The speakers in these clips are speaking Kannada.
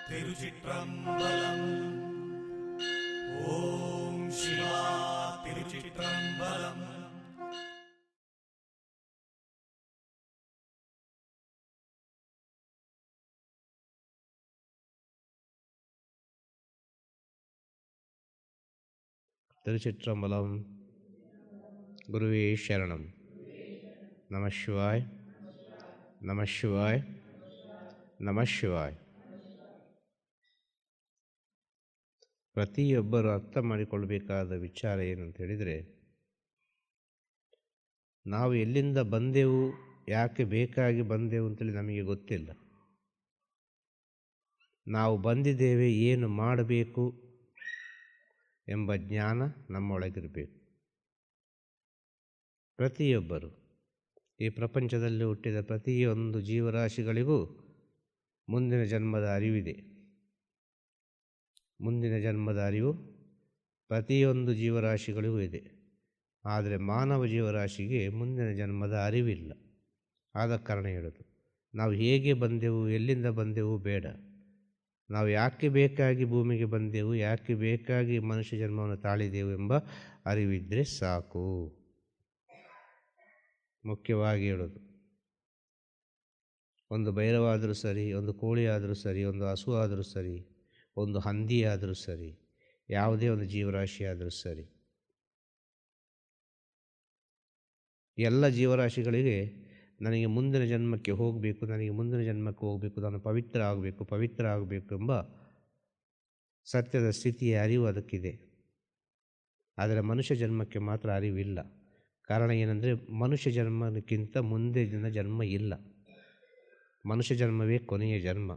திருச்சிற்றம்பலம். ஓம் சிவா திருச்சிற்றம்பலம். திருச்சிற்றம்பலம். குருவே சரணம். நம சிவாய், நம சிவாய், நம ಶಿವಾಯ್. ಪ್ರತಿಯೊಬ್ಬರು ಅರ್ಥ ಮಾಡಿಕೊಳ್ಬೇಕಾದ ವಿಚಾರ ಏನಂತ ಹೇಳಿದರೆ, ನಾವು ಎಲ್ಲಿಂದ ಬಂದೆವು, ಯಾಕೆ ಬೇಕಾಗಿ ಬಂದೆವು ಅಂತೇಳಿ ನಮಗೆ ಗೊತ್ತಿಲ್ಲ. ನಾವು ಬಂದಿದ್ದೇವೆ, ಏನು ಮಾಡಬೇಕು ಎಂಬ ಜ್ಞಾನ ನಮ್ಮೊಳಗಿರಬೇಕು. ಪ್ರತಿಯೊಬ್ಬರು ಈ ಪ್ರಪಂಚದಲ್ಲಿ ಹುಟ್ಟಿದ ಪ್ರತಿಯೊಂದು ಜೀವರಾಶಿಗಳಿಗೂ ಮುಂದಿನ ಜನ್ಮದ ಅರಿವಿದೆ. ಮುಂದಿನ ಜನ್ಮದ ಅರಿವು ಪ್ರತಿಯೊಂದು ಜೀವರಾಶಿಗಳಿಗೂ ಇದೆ. ಆದರೆ ಮಾನವ ಜೀವರಾಶಿಗೆ ಮುಂದಿನ ಜನ್ಮದ ಅರಿವಿಲ್ಲ. ಆದ ಕಾರಣ ಹೇಳೋದು, ನಾವು ಹೇಗೆ ಬಂದೆವು, ಎಲ್ಲಿಂದ ಬಂದೆವು ಬೇಡ. ನಾವು ಯಾಕೆ ಬೇಕಾಗಿ ಭೂಮಿಗೆ ಬಂದೆವು, ಯಾಕೆ ಬೇಕಾಗಿ ಮನುಷ್ಯ ಜನ್ಮವನ್ನು ತಾಳಿದೆವು ಎಂಬ ಅರಿವಿದ್ದರೆ ಸಾಕು. ಮುಖ್ಯವಾಗಿ ಹೇಳೋದು, ಒಂದು ಭೈರವಾದರೂ ಸರಿ, ಒಂದು ಕೋಳಿ ಆದರೂ ಸರಿ, ಒಂದು ಹಸು ಆದರೂ ಸರಿ, ಒಂದು ಹಂದಿ ಆದರೂ ಸರಿ, ಯಾವುದೇ ಒಂದು ಜೀವರಾಶಿ ಆದರೂ ಸರಿ, ಎಲ್ಲ ಜೀವರಾಶಿಗಳಿಗೆ ನನಗೆ ಮುಂದಿನ ಜನ್ಮಕ್ಕೆ ಹೋಗಬೇಕು, ನನಗೆ ಮುಂದಿನ ಜನ್ಮಕ್ಕೆ ಹೋಗಬೇಕು, ನಾನು ಪವಿತ್ರ ಆಗಬೇಕು ಎಂಬ ಸತ್ಯದ ಸ್ಥಿತಿಯ ಅರಿವು ಅದಕ್ಕಿದೆ. ಆದರೆ ಮನುಷ್ಯ ಜನ್ಮಕ್ಕೆ ಮಾತ್ರ ಅರಿವಿಲ್ಲ. ಕಾರಣ ಏನಂದರೆ, ಮನುಷ್ಯ ಜನ್ಮಕ್ಕಿಂತ ಮುಂದಿನ ಜನ್ಮ ಇಲ್ಲ. ಮನುಷ್ಯ ಜನ್ಮವೇ ಕೊನೆಯ ಜನ್ಮ.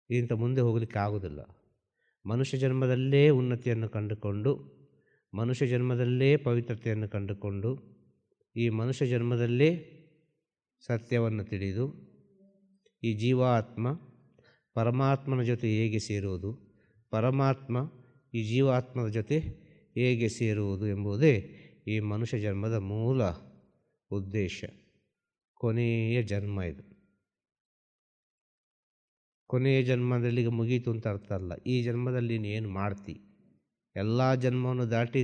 ಇದಕ್ಕಿಂತ ಮುಂದೆ ಹೋಗಲಿಕ್ಕೆ ಆಗೋದಿಲ್ಲ. ಮನುಷ್ಯ ಜನ್ಮದಲ್ಲೇ ಉನ್ನತಿಯನ್ನು ಕಂಡುಕೊಂಡು, ಮನುಷ್ಯ ಜನ್ಮದಲ್ಲೇ ಪವಿತ್ರತೆಯನ್ನು ಕಂಡುಕೊಂಡು, ಈ ಮನುಷ್ಯ ಜನ್ಮದಲ್ಲೇ ಸತ್ಯವನ್ನು ತಿಳಿದು, ಈ ಜೀವಾತ್ಮ ಪರಮಾತ್ಮನ ಜೊತೆ ಹೇಗೆ ಸೇರುವುದು, ಪರಮಾತ್ಮ ಈ ಜೀವಾತ್ಮದ ಜೊತೆ ಹೇಗೆ ಸೇರುವುದು ಎಂಬುದೇ ಈ ಮನುಷ್ಯ ಜನ್ಮದ ಮೂಲ ಉದ್ದೇಶ. ಕೊನೆಯ ಜನ್ಮ ಇದು. ಕೊನೆಯ ಜನ್ಮದಲ್ಲಿ ಮುಗೀತು ಅಂತ ಅರ್ಥ ಅಲ್ಲ. ಈ ಜನ್ಮದಲ್ಲಿ ನೀನು ಏನು ಮಾಡ್ತಿ, ಎಲ್ಲ ಜನ್ಮವನ್ನು ದಾಟಿ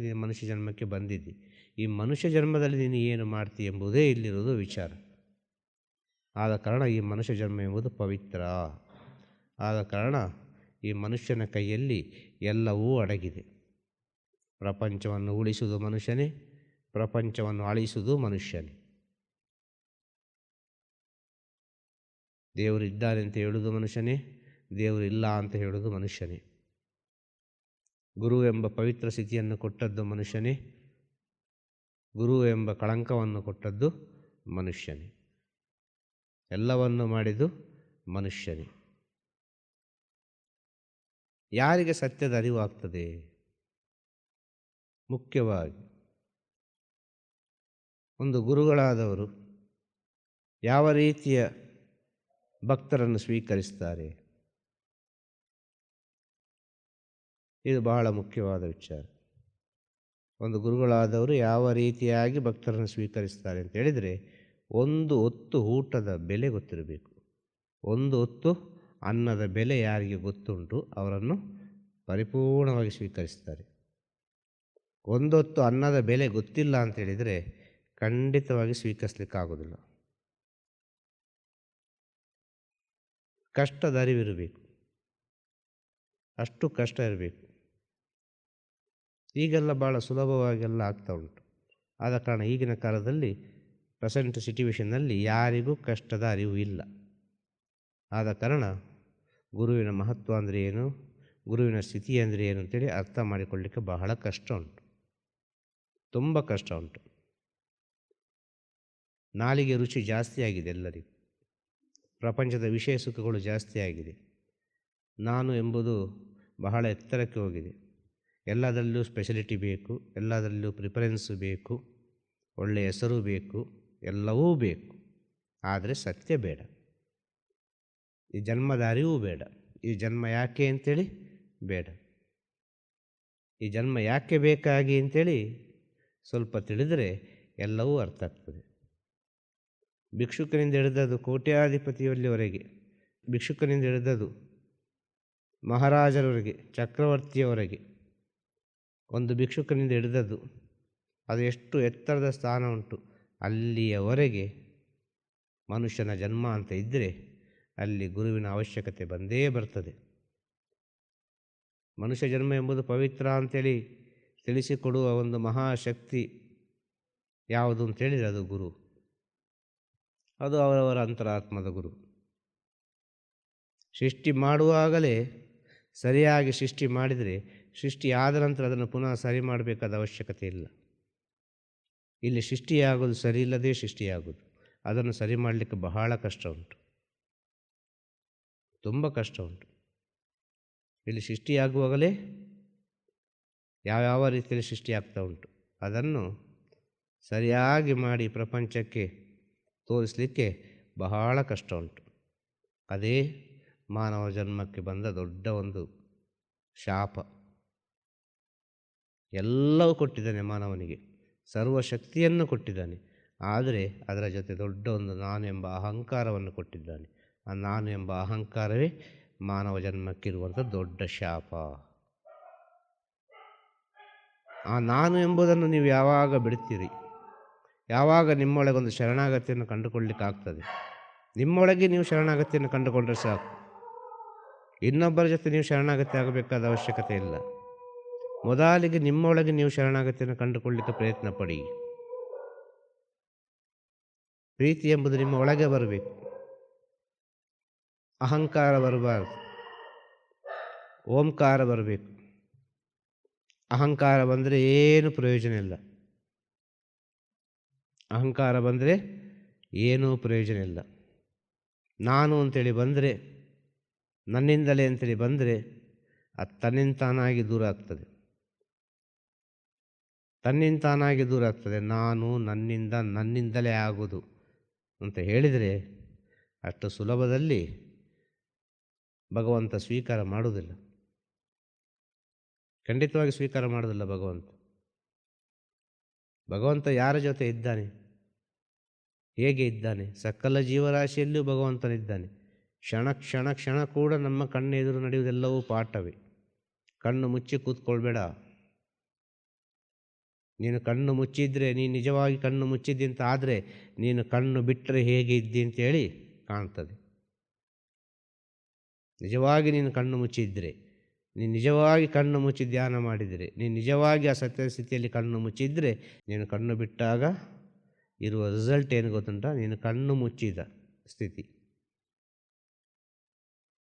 ನೀನು ಮನುಷ್ಯ ಜನ್ಮಕ್ಕೆ ಬಂದಿದ್ದಿ. ಈ ಮನುಷ್ಯ ಜನ್ಮದಲ್ಲಿ ನೀನು ಏನು ಮಾಡ್ತಿ ಎಂಬುದೇ ಇಲ್ಲಿರೋದು ವಿಚಾರ. ಆದ ಕಾರಣ ಈ ಮನುಷ್ಯ ಜನ್ಮ ಎಂಬುದು ಪವಿತ್ರ. ಆದ ಕಾರಣ ಈ ಮನುಷ್ಯನ ಕೈಯಲ್ಲಿ ಎಲ್ಲವೂ ಅಡಗಿದೆ. ಪ್ರಪಂಚವನ್ನು ಉಳಿಸುವುದು ಮನುಷ್ಯನೇ, ಪ್ರಪಂಚವನ್ನು ಅಳಿಸುವುದು ಮನುಷ್ಯನೇ. ದೇವರು ಇದ್ದಾರೆ ಅಂತ ಹೇಳುವುದು ಮನುಷ್ಯನೇ, ದೇವರು ಇಲ್ಲ ಅಂತ ಹೇಳುವುದು ಮನುಷ್ಯನೇ. ಗುರು ಎಂಬ ಪವಿತ್ರ ಸ್ಥಿತಿಯನ್ನು ಕೊಟ್ಟದ್ದು ಮನುಷ್ಯನೇ, ಗುರು ಎಂಬ ಕಳಂಕವನ್ನು ಕೊಟ್ಟದ್ದು ಮನುಷ್ಯನೇ. ಎಲ್ಲವನ್ನು ಮಾಡಿದ್ದು ಮನುಷ್ಯನೇ. ಯಾರಿಗೆ ಸತ್ಯದ ಅರಿವಾಗ್ತದೆ? ಮುಖ್ಯವಾಗಿ ಒಂದು ಗುರುಗಳಾದವರು ಯಾವ ರೀತಿಯ ಭಕ್ತರನ್ನು ಸ್ವೀಕರಿಸ್ತಾರೆ, ಇದು ಬಹಳ ಮುಖ್ಯವಾದ ವಿಚಾರ. ಒಂದು ಗುರುಗಳಾದವರು ಯಾವ ರೀತಿಯಾಗಿ ಭಕ್ತರನ್ನು ಸ್ವೀಕರಿಸ್ತಾರೆ ಅಂತ ಹೇಳಿದರೆ, ಒಂದು ಹೊತ್ತು ಊಟದ ಬೆಲೆ ಗೊತ್ತಿರಬೇಕು. ಒಂದು ಹೊತ್ತು ಅನ್ನದ ಬೆಲೆ ಯಾರಿಗೆ ಗೊತ್ತುಂಟು ಅವರನ್ನು ಪರಿಪೂರ್ಣವಾಗಿ ಸ್ವೀಕರಿಸ್ತಾರೆ. ಒಂದೊತ್ತು ಅನ್ನದ ಬೆಲೆ ಗೊತ್ತಿಲ್ಲ ಅಂತ ಹೇಳಿದರೆ ಖಂಡಿತವಾಗಿ ಸ್ವೀಕರಿಸಲಿಕ್ಕಾಗೋದಿಲ್ಲ. ಕಷ್ಟದ ಅರಿವಿರಬೇಕು, ಅಷ್ಟು ಕಷ್ಟ ಇರಬೇಕು. ಈಗೆಲ್ಲ ಭಾಳ ಸುಲಭವಾಗೆಲ್ಲ ಆಗ್ತಾ ಉಂಟು. ಆದ ಕಾರಣ ಈಗಿನ ಕಾಲದಲ್ಲಿ ಪ್ರೆಸೆಂಟ್ ಸಿಚುವೇಷನ್ನಲ್ಲಿ ಯಾರಿಗೂ ಕಷ್ಟದ ಅರಿವು ಇಲ್ಲ. ಆದ ಕಾರಣ ಗುರುವಿನ ಮಹತ್ವ ಅಂದರೆ ಏನು, ಗುರುವಿನ ಸ್ಥಿತಿ ಅಂದರೆ ಏನು ಅಂತೇಳಿ ಅರ್ಥ ಮಾಡಿಕೊಳ್ಳಲಿಕ್ಕೆ ಬಹಳ ಕಷ್ಟ ಉಂಟು, ತುಂಬ ಕಷ್ಟ ಉಂಟು. ನಾಲಿಗೆ ರುಚಿ ಜಾಸ್ತಿ ಆಗಿದೆ ಎಲ್ಲರಿಗೂ. ಪ್ರಪಂಚದ ವಿಷಯ ಸುಖಗಳು ಜಾಸ್ತಿ ಆಗಿದೆ. ನಾನು ಎಂಬುದು ಬಹಳ ಎತ್ತರಕ್ಕೆ ಹೋಗಿದೆ. ಎಲ್ಲದರಲ್ಲೂ ಸ್ಪೆಷಲಿಟಿ ಬೇಕು, ಎಲ್ಲದರಲ್ಲೂ ಪ್ರಿಫರೆನ್ಸು ಬೇಕು, ಒಳ್ಳೆಯ ಹೆಸರು ಬೇಕು, ಎಲ್ಲವೂ ಬೇಕು. ಆದರೆ ಸತ್ಯ ಬೇಡ, ಈ ಜನ್ಮದ ಅರಿವು ಬೇಡ. ಈ ಜನ್ಮ ಯಾಕೆ ಅಂತೇಳಿ ಬೇಡ. ಈ ಜನ್ಮ ಯಾಕೆ ಬೇಕಾಗಿ ಅಂತೇಳಿ ಸ್ವಲ್ಪ ತಿಳಿದರೆ ಎಲ್ಲವೂ ಅರ್ಥ ಆಗ್ತದೆ. ಭಿಕ್ಷುಕನಿಂದ ಹಿಡಿದದು ಕೋಟ್ಯಾಧಿಪತಿಯಲ್ಲಿವರೆಗೆ ಭಿಕ್ಷುಕನಿಂದ ಹಿಡಿದದು ಮಹಾರಾಜರವರೆಗೆ, ಚಕ್ರವರ್ತಿಯವರೆಗೆ ಒಂದು ಭಿಕ್ಷುಕನಿಂದ ಹಿಡಿದದ್ದು ಅದು ಎಷ್ಟು ಎತ್ತರದ ಸ್ಥಾನ ಉಂಟು. ಅಲ್ಲಿಯವರೆಗೆ ಮನುಷ್ಯನ ಜನ್ಮ ಅಂತ ಇದ್ದರೆ ಅಲ್ಲಿ ಗುರುವಿನ ಅವಶ್ಯಕತೆ ಬಂದೇ ಬರ್ತದೆ. ಮನುಷ್ಯ ಜನ್ಮ ಎಂಬುದು ಪವಿತ್ರ ಅಂತೇಳಿ ತಿಳಿಸಿಕೊಡುವ ಒಂದು ಮಹಾಶಕ್ತಿ ಯಾವುದು ಅಂತೇಳಿದರೆ ಅದು ಗುರು. ಅದು ಅವರವರ ಅಂತರಾತ್ಮದ ಗುರು. ಸೃಷ್ಟಿ ಮಾಡುವಾಗಲೇ ಸರಿಯಾಗಿ ಸೃಷ್ಟಿ ಮಾಡಿದರೆ ಸೃಷ್ಟಿ ಆದ ನಂತರ ಅದನ್ನು ಪುನಃ ಸರಿ ಮಾಡಬೇಕಾದ ಅವಶ್ಯಕತೆ ಇಲ್ಲ. ಇಲ್ಲಿ ಸೃಷ್ಟಿಯಾಗೋದು ಸರಿ ಇಲ್ಲದೆ ಸೃಷ್ಟಿಯಾಗೋದು, ಅದನ್ನು ಸರಿ ಮಾಡಲಿಕ್ಕೆ ಬಹಳ ಕಷ್ಟ ಉಂಟು, ತುಂಬ ಕಷ್ಟ ಉಂಟು. ಇಲ್ಲಿ ಸೃಷ್ಟಿಯಾಗುವಾಗಲೇ ಯಾವ್ಯಾವ ರೀತಿಯಲ್ಲಿ ಸೃಷ್ಟಿಯಾಗ್ತಾ ಉಂಟು, ಅದನ್ನು ಸರಿಯಾಗಿ ಮಾಡಿ ಪ್ರಪಂಚಕ್ಕೆ ತೋರಿಸಲಿಕ್ಕೆ ಬಹಳ ಕಷ್ಟ ಉಂಟು. ಅದೇ ಮಾನವ ಜನ್ಮಕ್ಕೆ ಬಂದ ದೊಡ್ಡ ಒಂದು ಶಾಪ. ಎಲ್ಲವೂ ಕೊಟ್ಟಿದ್ದಾನೆ ಮಾನವನಿಗೆ, ಸರ್ವಶಕ್ತಿಯನ್ನು ಕೊಟ್ಟಿದ್ದಾನೆ. ಆದರೆ ಅದರ ಜೊತೆ ದೊಡ್ಡ ಒಂದು ನಾನು ಎಂಬ ಅಹಂಕಾರವನ್ನು ಕೊಟ್ಟಿದ್ದಾನೆ. ಆ ನಾನು ಎಂಬ ಅಹಂಕಾರವೇ ಮಾನವ ಜನ್ಮಕ್ಕಿರುವಂಥ ದೊಡ್ಡ ಶಾಪ. ಆ ನಾನು ಎಂಬುದನ್ನು ನೀವು ಯಾವಾಗ ಬಿಡ್ತೀರಿ, ಯಾವಾಗ ನಿಮ್ಮೊಳಗೊಂದು ಶರಣಾಗತಿಯನ್ನು ಕಂಡುಕೊಳ್ಳಲಿಕ್ಕಾಗ್ತದೆ, ನಿಮ್ಮೊಳಗೆ ನೀವು ಶರಣಾಗತಿಯನ್ನು ಕಂಡುಕೊಂಡ್ರೆ ಸಾಕು. ಇನ್ನೊಬ್ಬರ ಜೊತೆ ನೀವು ಶರಣಾಗತಿ ಆಗಬೇಕಾದ ಅವಶ್ಯಕತೆ ಇಲ್ಲ. ಮೊದಲಿಗೆ ನಿಮ್ಮೊಳಗೆ ನೀವು ಶರಣಾಗತಿಯನ್ನು ಕಂಡುಕೊಳ್ಳಲಿಕ್ಕೆ ಪ್ರಯತ್ನ ಪಡಿ. ಪ್ರೀತಿ ಎಂಬುದು ನಿಮ್ಮ ಒಳಗೆ ಬರಬೇಕು, ಅಹಂಕಾರ ಬರಬಾರ್ದು, ಓಂಕಾರ ಬರಬೇಕು. ಅಹಂಕಾರ ಬಂದರೆ ಏನು ಪ್ರಯೋಜನ ಇಲ್ಲ. ಅಹಂಕಾರ ಬಂದರೆ ಏನೂ ಪ್ರಯೋಜನ ಇಲ್ಲ. ನಾನು ಅಂತೇಳಿ ಬಂದರೆ, ನನ್ನಿಂದಲೇ ಅಂತೇಳಿ ಬಂದರೆ ಅದು ತನ್ನಿಂತಾನಾಗಿ ದೂರ ಆಗ್ತದೆ, ತನ್ನಿಂತಾನಾಗಿ ದೂರ ಆಗ್ತದೆ. ನಾನು ನನ್ನಿಂದಲೇ ಆಗೋದು ಅಂತ ಹೇಳಿದರೆ ಅಷ್ಟು ಸುಲಭದಲ್ಲಿ ಭಗವಂತ ಸ್ವೀಕಾರ ಮಾಡುವುದಿಲ್ಲ, ಖಂಡಿತವಾಗಿ ಸ್ವೀಕಾರ ಮಾಡೋದಿಲ್ಲ ಭಗವಂತ. ಭಗವಂತ ಯಾರ ಜೊತೆ ಇದ್ದಾನೆ, ಹೇಗೆ ಇದ್ದಾನೆ? ಸಕಲ ಜೀವರಾಶಿಯಲ್ಲಿಯೂ ಭಗವಂತನಿದ್ದಾನೆ. ಕ್ಷಣ ಕ್ಷಣ ಕ್ಷಣ ಕೂಡ ನಮ್ಮ ಕಣ್ಣೆದುರು ನಡೆಯುವುದೆಲ್ಲವೂ ಪಾಠವೇ. ಕಣ್ಣು ಮುಚ್ಚಿ ಕೂತ್ಕೊಳ್ಬೇಡ. ನೀನು ಕಣ್ಣು ಮುಚ್ಚಿದ್ರೆ, ನೀನು ನಿಜವಾಗಿ ಕಣ್ಣು ಮುಚ್ಚಿದ್ದಿ ಅಂತ ಆದರೆ ನೀನು ಕಣ್ಣು ಬಿಟ್ಟರೆ ಹೇಗೆ ಇದ್ದಿ ಅಂತೇಳಿ ಕಾಣ್ತದೆ. ನಿಜವಾಗಿ ನೀನು ಕಣ್ಣು ಮುಚ್ಚಿದ್ರೆ, ನೀನು ನಿಜವಾಗಿ ಕಣ್ಣು ಮುಚ್ಚಿ ಧ್ಯಾನ ಮಾಡಿದರೆ, ನೀನು ನಿಜವಾಗಿ ಆ ಸತ್ಯ ಸ್ಥಿತಿಯಲ್ಲಿ ಕಣ್ಣು ಮುಚ್ಚಿದರೆ, ನೀನು ಕಣ್ಣು ಬಿಟ್ಟಾಗ ಇರುವ ರಿಸಲ್ಟ್ ಏನು ಗೊತ್ತುಂಟ? ನೀನು ಕಣ್ಣು ಮುಚ್ಚಿದ ಸ್ಥಿತಿ.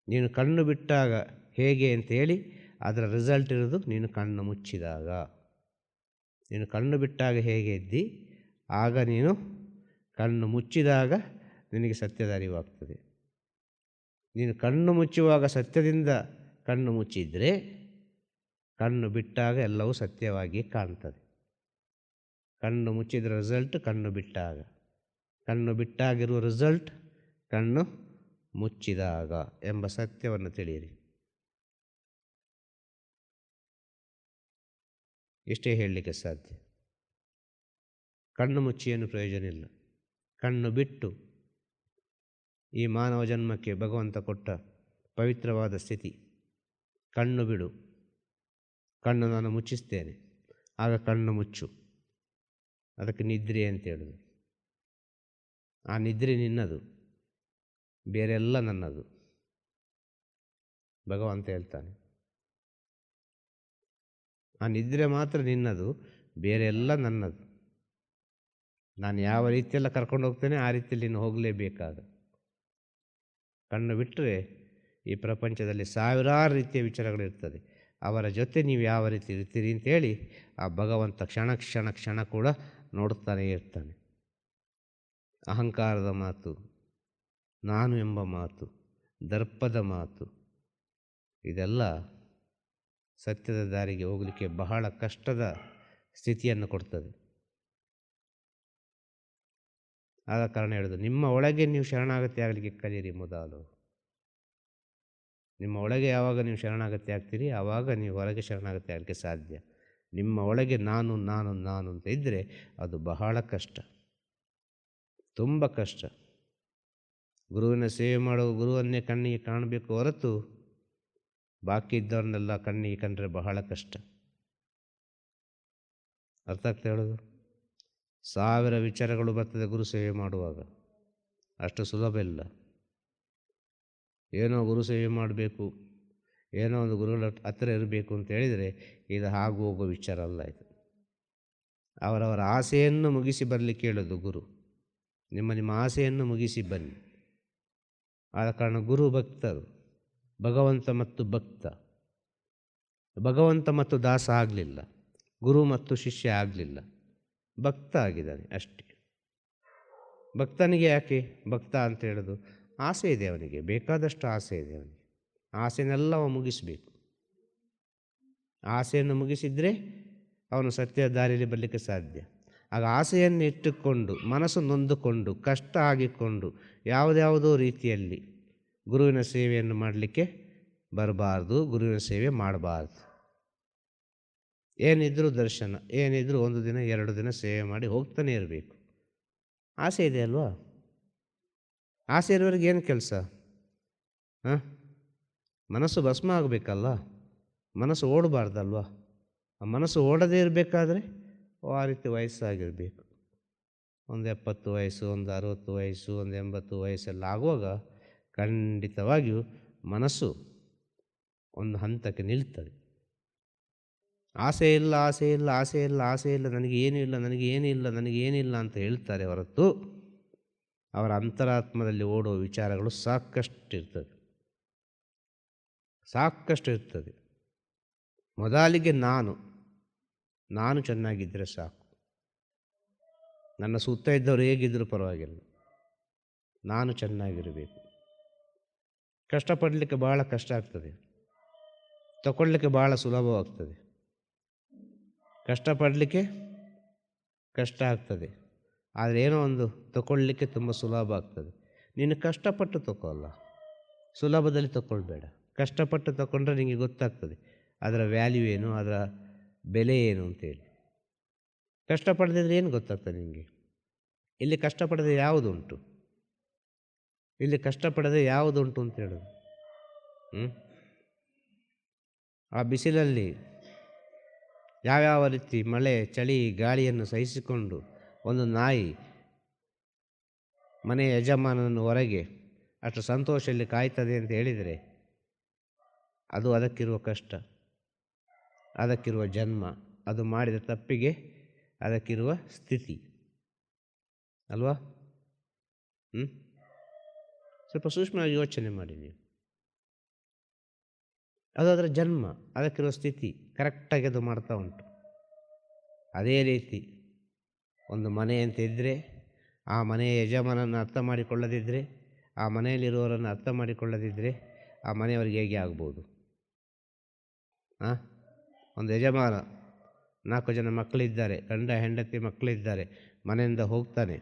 ನೀನು ಕಣ್ಣು ಬಿಟ್ಟಾಗ ಹೇಗೆ ಅಂತೇಳಿ ಅದರ ರಿಸಲ್ಟ್ ಇರೋದು ನೀನು ಕಣ್ಣು ಮುಚ್ಚಿದಾಗ. ನೀನು ಕಣ್ಣು ಬಿಟ್ಟಾಗ ಹೇಗೆ ಇದ್ದಿ, ಆಗ ನೀನು ಕಣ್ಣು ಮುಚ್ಚಿದಾಗ ನಿನಗೆ ಸತ್ಯದ ಅರಿವಾಗ್ತದೆ. ನೀನು ಕಣ್ಣು ಮುಚ್ಚುವಾಗ ಸತ್ಯದಿಂದ ಕಣ್ಣು ಮುಚ್ಚಿದರೆ, ಕಣ್ಣು ಬಿಟ್ಟಾಗ ಎಲ್ಲವೂ ಸತ್ಯವಾಗಿ ಕಾಣ್ತದೆ. ಕಣ್ಣು ಮುಚ್ಚಿದ ರಿಸಲ್ಟ್ ಕಣ್ಣು ಬಿಟ್ಟಾಗ, ಕಣ್ಣು ಬಿಟ್ಟಾಗಿರುವ ರಿಸಲ್ಟ್ ಕಣ್ಣು ಮುಚ್ಚಿದಾಗ ಎಂಬ ಸತ್ಯವನ್ನು ತಿಳಿಯಿರಿ. ಇಷ್ಟೇ ಹೇಳಲಿಕ್ಕೆ ಸಾಧ್ಯ. ಕಣ್ಣು ಮುಚ್ಚಿ ಏನು ಪ್ರಯೋಜನ ಇಲ್ಲ. ಕಣ್ಣು ಬಿಟ್ಟು ಈ ಮಾನವ ಜನ್ಮಕ್ಕೆ ಭಗವಂತ ಕೊಟ್ಟ ಪವಿತ್ರವಾದ ಸ್ಥಿತಿ. ಕಣ್ಣು ಬಿಡು, ಕಣ್ಣು ನಾನು ಮುಚ್ಚಿಸ್ತೇನೆ, ಆಗ ಕಣ್ಣು ಮುಚ್ಚು. ಅದಕ್ಕೆ ನಿದ್ರೆ ಅಂತ ಹೇಳೋದು. ಆ ನಿದ್ರೆ ನಿನ್ನದು, ಬೇರೆಲ್ಲ ನನ್ನದು. ಭಗವಂತ ಹೇಳ್ತಾನೆ, ಆ ನಿದ್ರೆ ಮಾತ್ರ ನಿನ್ನದು, ಬೇರೆ ಎಲ್ಲ ನನ್ನದು. ನಾನು ಯಾವ ರೀತಿಯೆಲ್ಲ ಕರ್ಕೊಂಡು ಹೋಗ್ತೇನೆ ಆ ರೀತಿಯಲ್ಲಿ ನೀನು ಹೋಗಲೇಬೇಕಾಗ. ಕಣ್ಣು ಬಿಟ್ಟರೆ ಈ ಪ್ರಪಂಚದಲ್ಲಿ ಸಾವಿರಾರು ರೀತಿಯ ವಿಚಾರಗಳಿರ್ತದೆ. ಅವರ ಜೊತೆ ನೀವು ಯಾವ ರೀತಿ ಇರ್ತೀರಿ ಅಂತೇಳಿ ಆ ಭಗವಂತ ಕ್ಷಣ ಕ್ಷಣ ಕ್ಷಣ ಕೂಡ ನೋಡ್ತಾನೇ ಇರ್ತಾನೆ. ಅಹಂಕಾರದ ಮಾತು, ನಾನು ಎಂಬ ಮಾತು, ದರ್ಪದ ಮಾತು, ಇದೆಲ್ಲ ಸತ್ಯದ ದಾರಿಗೆ ಹೋಗಲಿಕ್ಕೆ ಬಹಳ ಕಷ್ಟದ ಸ್ಥಿತಿಯನ್ನು ಕೊಡ್ತದೆ. ಆದ ಕಾರಣ ಹೇಳೋದು, ನಿಮ್ಮ ಒಳಗೆ ನೀವು ಶರಣಾಗತಿ ಆಗಲಿಕ್ಕೆ ಕಲಿಯಿರಿ ಮೊದಲು. ನಿಮ್ಮ ಒಳಗೆ ಯಾವಾಗ ನೀವು ಶರಣಾಗತಿ ಆಗ್ತೀರಿ, ಆವಾಗ ನೀವು ಹೊರಗೆ ಶರಣಾಗತಿ ಆಗಲಿಕ್ಕೆ ಸಾಧ್ಯ. ನಿಮ್ಮ ಒಳಗೆ ನಾನು ನಾನು ನಾನು ಅಂತ ಇದ್ದರೆ ಅದು ಬಹಳ ಕಷ್ಟ, ತುಂಬ ಕಷ್ಟ. ಗುರುವಿನ ಸೇವೆ ಮಾಡುವ ಗುರುವನ್ನೇ ಕಣ್ಣಿಗೆ ಕಾಣಬೇಕು ಹೊರತು ಬಾಕಿ ಇದ್ದವ್ರನ್ನೆಲ್ಲ ಕಣ್ಣಿಗೆ ಕಂಡ್ರೆ ಬಹಳ ಕಷ್ಟ. ಅರ್ಥ ಆಗ್ತಾ ಹೇಳೋದು? 1000 ವಿಚಾರಗಳು ಬರ್ತದೆ ಗುರು ಸೇವೆ ಮಾಡುವಾಗ, ಅಷ್ಟು ಸುಲಭ ಇಲ್ಲ. ಏನೋ ಗುರು ಸೇವೆ ಮಾಡಬೇಕು, ಏನೋ ಒಂದು ಗುರುಗಳ ಹತ್ತಿರ ಇರಬೇಕು ಅಂತ ಹೇಳಿದರೆ ಇದು ಹಾಗೂ ಹೋಗೋ ವಿಚಾರ ಅಲ್ಲ. ಇದು ಅವರವರ ಆಸೆಯನ್ನು ಮುಗಿಸಿ ಬರಲಿಕ್ಕೆ ಹೇಳೋದು ಗುರು. ನಿಮ್ಮ ಆಸೆಯನ್ನು ಮುಗಿಸಿ ಬನ್ನಿ. ಆದ ಕಾರಣ ಗುರು ಭಕ್ತರು, ಭಗವಂತ ಮತ್ತು ಭಕ್ತ. ಭಗವಂತ ಮತ್ತು ದಾಸ ಆಗಲಿಲ್ಲ, ಗುರು ಮತ್ತು ಶಿಷ್ಯ ಆಗಲಿಲ್ಲ, ಭಕ್ತ ಆಗಿದ್ದಾನೆ ಅಷ್ಟೇ. ಭಕ್ತನಿಗೆ ಯಾಕೆ ಭಕ್ತ ಅಂತ ಹೇಳೋದು? ಆಸೆ ಇದೆ ಅವನಿಗೆ, ಬೇಕಾದಷ್ಟು ಆಸೆ ಇದೆ ಅವನಿಗೆ. ಆಸೆನೆಲ್ಲ ಅವ ಮುಗಿಸಬೇಕು. ಆಸೆಯನ್ನು ಮುಗಿಸಿದರೆ ಅವನು ಸತ್ಯ ದಾರಿಯಲ್ಲಿ ಬರಲಿಕ್ಕೆ ಸಾಧ್ಯ. ಆಗ ಆಸೆಯನ್ನು ಇಟ್ಟುಕೊಂಡು ಮನಸ್ಸು ನೊಂದುಕೊಂಡು ಕಷ್ಟ ಆಗಿಕೊಂಡು ಯಾವುದ್ಯಾವುದೋ ರೀತಿಯಲ್ಲಿ ಗುರುವಿನ ಸೇವೆಯನ್ನು ಮಾಡಲಿಕ್ಕೆ ಬರಬಾರ್ದು, ಗುರುವಿನ ಸೇವೆ ಮಾಡಬಾರ್ದು. ಏನಿದ್ರೂ ದರ್ಶನ, ಏನಿದ್ರೂ 1 ದಿನ 2 ದಿನ ಸೇವೆ ಮಾಡಿ ಹೋಗ್ತಾನೆ ಇರಬೇಕು. ಆಸೆ ಇದೆ ಅಲ್ವಾ? ಆಸೆ ಇರುವವರೆಗೆ ಏನು ಕೆಲಸ? ಮನಸ್ಸು ಭಸ್ಮ ಆಗಬೇಕಲ್ಲ, ಮನಸ್ಸು ಓಡಬಾರ್ದಲ್ವಾ? ಆ ಮನಸ್ಸು ಓಡದೇ ಇರಬೇಕಾದ್ರೆ ಆ ರೀತಿ ವಯಸ್ಸಾಗಿರಬೇಕು. ಒಂದು 70 ವಯಸ್ಸು, ಒಂದು 60 ವಯಸ್ಸು, ಒಂದು 80 ವಯಸ್ಸೆಲ್ಲ ಆಗುವಾಗ ಖಂಡಿತವಾಗಿಯೂ ಮನಸ್ಸು ಒಂದು ಹಂತಕ್ಕೆ ನಿಲ್ತದೆ. ಆಸೆ ಇಲ್ಲ, ಆಸೆ ಇಲ್ಲ, ಆಸೆ ಇಲ್ಲ, ಆಸೆ ಇಲ್ಲ, ನನಗೆ ಏನೂ ಇಲ್ಲ, ನನಗೆ ಏನಿಲ್ಲ, ನನಗೆ ಏನಿಲ್ಲ ಅಂತ ಹೇಳ್ತಾರೆ ಹೊರತು ಅವರ ಅಂತರಾತ್ಮದಲ್ಲಿ ಓಡುವ ವಿಚಾರಗಳು ಸಾಕಷ್ಟು ಇರ್ತದೆ. ಮೊದಲಿಗೆ ನಾನು ಚೆನ್ನಾಗಿದ್ದರೆ ಸಾಕು. ನನ್ನ ಸುತ್ತ ಇದ್ದವರು ಹೇಗಿದ್ದರೂ ಪರವಾಗಿಲ್ಲ, ನಾನು ಚೆನ್ನಾಗಿರಬೇಕು. ಕಷ್ಟಪಡಲಿಕ್ಕೆ ಭಾಳ ಕಷ್ಟ ಆಗ್ತದೆ, ತಗೊಳ್ಳಿಕ್ಕೆ ಭಾಳ ಸುಲಭವಾಗ್ತದೆ. ಕಷ್ಟಪಡಲಿಕ್ಕೆ ಕಷ್ಟ ಆಗ್ತದೆ, ಆದರೆ ಏನೋ ಒಂದು ತಗೊಳ್ಳಿಕ್ಕೆ ತುಂಬ ಸುಲಭ ಆಗ್ತದೆ. ನೀನು ಕಷ್ಟಪಟ್ಟು ತಗೊಳ್ಳ, ಸುಲಭದಲ್ಲಿ ತಗೊಳ್ಬೇಡ. ಕಷ್ಟಪಟ್ಟು ತಗೊಂಡ್ರೆ ನಿಮಗೆ ಗೊತ್ತಾಗ್ತದೆ ಅದರ ವ್ಯಾಲ್ಯೂ ಏನು, ಅದರ ಬೆಲೆ ಏನು ಅಂತೇಳಿ. ಕಷ್ಟಪಡದಿದ್ರೆ ಏನು ಗೊತ್ತಾಗ್ತದೆ ನಿಮಗೆ? ಇಲ್ಲಿ ಕಷ್ಟಪಡದೆ ಯಾವುದುಂಟು? ಇಲ್ಲಿ ಕಷ್ಟಪಡದೆ ಯಾವುದುಂಟು ಅಂತ ಹೇಳೋದು? ಆ ಬಿಸಿಲಲ್ಲಿ ಯಾವ್ಯಾವ ರೀತಿ ಮಳೆ, ಚಳಿ, ಗಾಳಿಯನ್ನು ಸಹಿಸಿಕೊಂಡು ಒಂದು ನಾಯಿ ಮನೆಯ ಯಜಮಾನನನ್ನು ಹೊರಗೆ ಅಷ್ಟು ಸಂತೋಷದಲ್ಲಿ ಕಾಯ್ತದೆ ಅಂತ ಹೇಳಿದರೆ ಅದು ಅದಕ್ಕಿರುವ ಕಷ್ಟ, ಅದಕ್ಕಿರುವ ಜನ್ಮ, ಅದು ಮಾಡಿದ ತಪ್ಪಿಗೆ ಅದಕ್ಕಿರುವ ಸ್ಥಿತಿ ಅಲ್ವಾ? ಸ್ವಲ್ಪ ಸೂಕ್ಷ್ಮವಾಗಿ ಯೋಚನೆ ಮಾಡಿ ನೀವು. ಅದು ಅದರ ಜನ್ಮ, ಅದಕ್ಕಿರುವ ಸ್ಥಿತಿ, ಕರೆಕ್ಟಾಗಿ ಅದು ಮಾಡ್ತಾ ಉಂಟು. ಅದೇ ರೀತಿ ಒಂದು ಮನೆ ಅಂತ ಇದ್ದರೆ ಆ ಮನೆಯ ಯಜಮಾನನ್ನು ಅರ್ಥ ಮಾಡಿಕೊಳ್ಳದಿದ್ದರೆ, ಆ ಮನೆಯಲ್ಲಿರುವವರನ್ನು ಅರ್ಥ ಮಾಡಿಕೊಳ್ಳದಿದ್ದರೆ ಆ ಮನೆಯವರಿಗೆ ಹೇಗೆ ಆಗ್ಬೋದು? ಒಂದು ಯಜಮಾನ 4 ಜನ ಮಕ್ಕಳಿದ್ದಾರೆ, ಗಂಡ ಹೆಂಡತಿ ಮಕ್ಕಳಿದ್ದಾರೆ, ಮನೆಯಿಂದ ಹೋಗ್ತಾನೆ,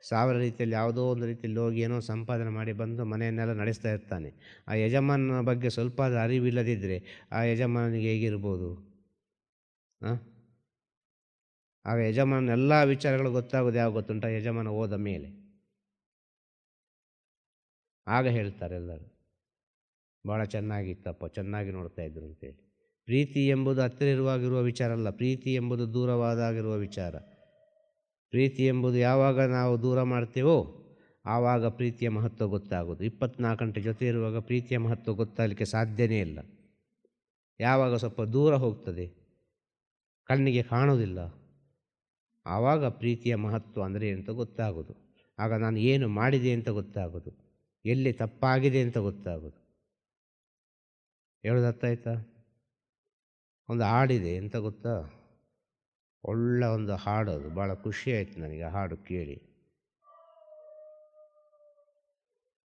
1000 ರೀತಿಯಲ್ಲಿ ಯಾವುದೋ ಒಂದು ರೀತಿಯಲ್ಲಿ ಹೋಗಿ ಏನೋ ಸಂಪಾದನೆ ಮಾಡಿ ಬಂದು ಮನೆಯನ್ನೆಲ್ಲ ನಡೆಸ್ತಾ ಇರ್ತಾನೆ. ಆ ಯಜಮಾನನ ಬಗ್ಗೆ ಸ್ವಲ್ಪ ಅರಿವಿಲ್ಲದಿದ್ದರೆ ಆ ಯಜಮಾನನಿಗೆ ಹೇಗಿರ್ಬೋದು? ಆಗ ಯಜಮಾನ ಎಲ್ಲ ವಿಚಾರಗಳು ಗೊತ್ತಾಗೋದು ಯಾವಾಗ ಗೊತ್ತುಂಟ? ಯಜಮಾನ ಹೋದ ಮೇಲೆ. ಆಗ ಹೇಳ್ತಾರೆ ಎಲ್ಲರೂ, ಭಾಳ ಚೆನ್ನಾಗಿತ್ತಪ್ಪ, ಚೆನ್ನಾಗಿ ನೋಡ್ತಾ ಇದ್ರು ಅಂತೇಳಿ. ಪ್ರೀತಿ ಎಂಬುದು ಹತ್ತಿರ ಇರುವಾಗಿರುವ ವಿಚಾರ ಅಲ್ಲ, ಪ್ರೀತಿ ಎಂಬುದು ದೂರವಾದಾಗಿರುವ ವಿಚಾರ. ಪ್ರೀತಿ ಎಂಬುದು ಯಾವಾಗ ನಾವು ದೂರ ಮಾಡ್ತೇವೋ ಆವಾಗ ಪ್ರೀತಿಯ ಮಹತ್ವ ಗೊತ್ತಾಗೋದು. 24 ಗಂಟೆ ಜೊತೆ ಇರುವಾಗ ಪ್ರೀತಿಯ ಮಹತ್ವ ಗೊತ್ತಾಗಲಿಕ್ಕೆ ಸಾಧ್ಯನೇ ಇಲ್ಲ. ಯಾವಾಗ ಸ್ವಲ್ಪ ದೂರ ಹೋಗ್ತದೆ, ಕಣ್ಣಿಗೆ ಕಾಣೋದಿಲ್ಲ, ಆವಾಗ ಪ್ರೀತಿಯ ಮಹತ್ವ ಅಂದರೆ ಅಂತ ಗೊತ್ತಾಗೋದು. ಆಗ ನಾನು ಏನು ಮಾಡಿದೆ ಅಂತ ಗೊತ್ತಾಗೋದು, ಎಲ್ಲಿ ತಪ್ಪಾಗಿದೆ ಅಂತ ಗೊತ್ತಾಗೋದು. ಹೇಳೋದು ಅರ್ಥ ಆಯ್ತಾ? ಒಂದು ಹಾಡಿದೆ ಎಂತ ಗೊತ್ತಾ? ಒಳ್ಳೆ ಒಂದು ಹಾಡು, ಅದು ಭಾಳ ಖುಷಿ ಆಯಿತು ನನಗೆ ಆ ಹಾಡು ಕೇಳಿ.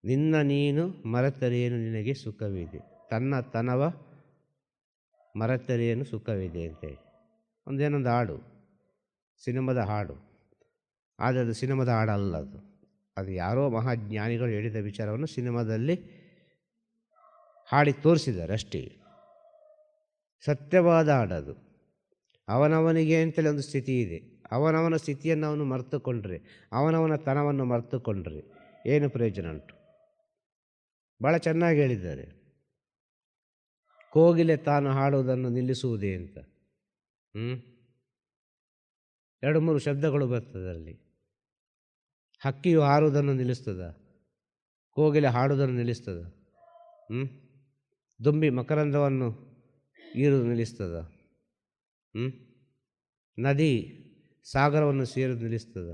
ನಿನ್ನ ನೀನು ಮರೆತರೇನು ನಿನಗೆ ಸುಖವಿದೆ, ತನ್ನ ತನವ ಮರೆತರೇನು ಸುಖವಿದೆ ಅಂತೇಳಿ ಒಂದೇನೊಂದು ಹಾಡು, ಸಿನಿಮಾದ ಹಾಡು. ಆದರೆ ಅದು ಸಿನಿಮಾದ ಹಾಡಲ್ಲ, ಅದು ಯಾರೋ ಮಹಾಜ್ಞಾನಿಗಳು ಹೇಳಿದ ವಿಚಾರವನ್ನು ಸಿನಿಮಾದಲ್ಲಿ ಹಾಡಿ ತೋರಿಸಿದ್ದಾರೆ ಅಷ್ಟೇ. ಸತ್ಯವಾದ ಹಾಡದು. ಅವನವನಿಗೆ ಅಂತಲೇ ಒಂದು ಸ್ಥಿತಿ ಇದೆ. ಅವನವನ ಸ್ಥಿತಿಯನ್ನು ಅವನು ಮರೆತುಕೊಂಡ್ರೆ, ಅವನವನ ತನವನ್ನು ಮರೆತುಕೊಂಡ್ರೆ ಏನು ಪ್ರಯೋಜನ ಉಂಟು? ಭಾಳ ಚೆನ್ನಾಗಿ ಹೇಳಿದ್ದಾರೆ. ಕೋಗಿಲೆ ತಾನು ಹಾಡುವುದನ್ನು ನಿಲ್ಲಿಸುವುದೇ ಅಂತ. 2-3 ಶಬ್ದಗಳು ಬರ್ತದೆ ಅಲ್ಲಿ. ಹಕ್ಕಿಯು ಹಾರುವುದನ್ನು ನಿಲ್ಲಿಸ್ತದ, ಕೋಗಿಲೆ ಹಾಡುವುದನ್ನು ನಿಲ್ಲಿಸ್ತದ. ದುಂಬಿ ಮಕರಂದವನ್ನು ಈರುವುದು ನಿಲ್ಲಿಸ್ತದ. ನದಿ ಸಾಗರವನ್ನು ಸೇರುವುದು ನಿಲ್ಲಿಸ್ತದ.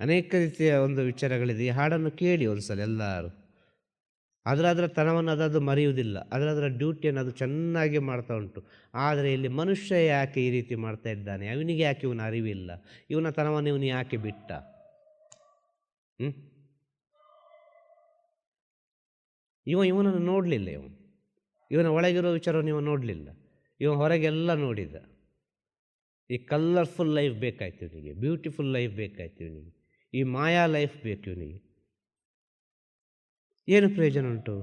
ಅನೇಕ ರೀತಿಯ ಒಂದು ವಿಚಾರಗಳಿದೆ. ಈ ಹಾಡನ್ನು ಕೇಳಿ ಒಂದು ಸಲ ಎಲ್ಲರೂ. ಅದರ ತನವನ್ನು ಅದದು ಮರೆಯುವುದಿಲ್ಲ. ಅದರ ಡ್ಯೂಟಿಯನ್ನು ಅದು ಚೆನ್ನಾಗಿ ಮಾಡ್ತಾ ಉಂಟು. ಆದರೆ ಇಲ್ಲಿ ಮನುಷ್ಯ ಯಾಕೆ ಈ ರೀತಿ ಮಾಡ್ತಾ ಇದ್ದಾನೆ? ಅವನಿಗೆ ಯಾಕೆ ಇವನ ಅರಿವಿಲ್ಲ? ಇವನ ತನವನ್ನು ಇವನು ಯಾಕೆ ಬಿಟ್ಟ? ಇವನನ್ನು ನೋಡಲಿಲ್ಲ. ಇವನ ಒಳಗಿರೋ ವಿಚಾರವನ್ನು ಇವ ನೋಡಲಿಲ್ಲ. ಇವ ಹೊರಗೆಲ್ಲ ನೋಡಿದ. ಈ ಕಲರ್ಫುಲ್ ಲೈಫ್ ಬೇಕಾಯ್ತು ಇವನಿಗೆ, ಬ್ಯೂಟಿಫುಲ್ ಲೈಫ್ ಬೇಕಾಯ್ತು ಇವನಿಗೆ, ಈ ಮಾಯಾ ಲೈಫ್ ಬೇಕು ಇವನಿಗೆ. ಏನು ಪ್ರಯೋಜನ ಉಂಟು?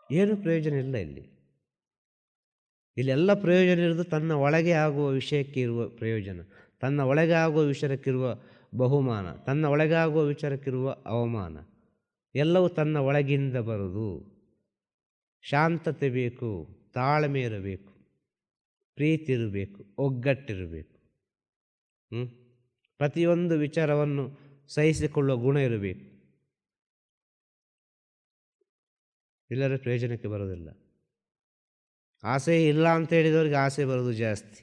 ಏನು ಪ್ರಯೋಜನ ಇಲ್ಲ. ಇಲ್ಲೆಲ್ಲ ಪ್ರಯೋಜನ ಇರೋದು ತನ್ನ ಒಳಗೆ ಆಗುವ ವಿಷಯಕ್ಕೆ ಇರುವ ಪ್ರಯೋಜನ, ತನ್ನ ಒಳಗೆ ಆಗುವ ವಿಚಾರಕ್ಕಿರುವ ಬಹುಮಾನ, ತನ್ನ ಒಳಗೆ ಆಗುವ ವಿಚಾರಕ್ಕಿರುವ ಅವಮಾನ. ಎಲ್ಲವೂ ತನ್ನ ಒಳಗಿಂದ ಬರುವುದು. ಶಾಂತತೆ ಬೇಕು, ತಾಳ್ಮೆ ಇರಬೇಕು, ಪ್ರೀತಿ ಇರಬೇಕು, ಒಗ್ಗಟ್ಟಿರಬೇಕು. ಪ್ರತಿಯೊಂದು ವಿಚಾರವನ್ನು ಸಹಿಸಿಕೊಳ್ಳುವ ಗುಣ ಇರಬೇಕು. ಇಲ್ಲದ್ರೆ ಪ್ರಯೋಜನಕ್ಕೆ ಬರೋದಿಲ್ಲ. ಆಸೆ ಇಲ್ಲ ಅಂತ ಹೇಳಿದವರಿಗೆ ಆಸೆ ಬರೋದು ಜಾಸ್ತಿ.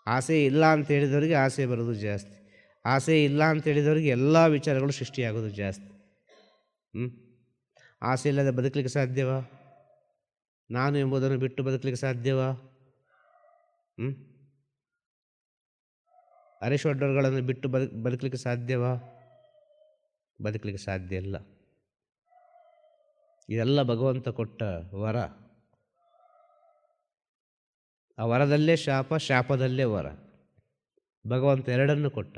ಆಸೆ ಇಲ್ಲ ಅಂತ ಹೇಳಿದವರಿಗೆ ಆಸೆ ಬರೋದು ಜಾಸ್ತಿ. ಆಸೆ ಇಲ್ಲ ಅಂತ ಹೇಳಿದವರಿಗೆ ಎಲ್ಲ ವಿಚಾರಗಳು ಸೃಷ್ಟಿಯಾಗೋದು ಜಾಸ್ತಿ. ಆಸೆ ಇಲ್ಲದೆ ಬದುಕಲಿಕ್ಕೆ ಸಾಧ್ಯವಾ? ನಾನು ಎಂಬುದನ್ನು ಬಿಟ್ಟು ಬದುಕಲಿಕ್ಕೆ ಸಾಧ್ಯವಾ? ಅರೆಶೊಡ್ಡರುಗಳನ್ನು ಬಿಟ್ಟು ಬದುಕಲಿಕ್ಕೆ ಸಾಧ್ಯವಾ? ಬದುಕಲಿಕ್ಕೆ ಸಾಧ್ಯ ಇಲ್ಲ. ಇದೆಲ್ಲ ಭಗವಂತ ಕೊಟ್ಟ ವರ. ಆ ವರದಲ್ಲೇ ಶಾಪ, ಶಾಪದಲ್ಲೇ ವರ. ಭಗವಂತ ಎರಡನ್ನು ಕೊಟ್ಟ.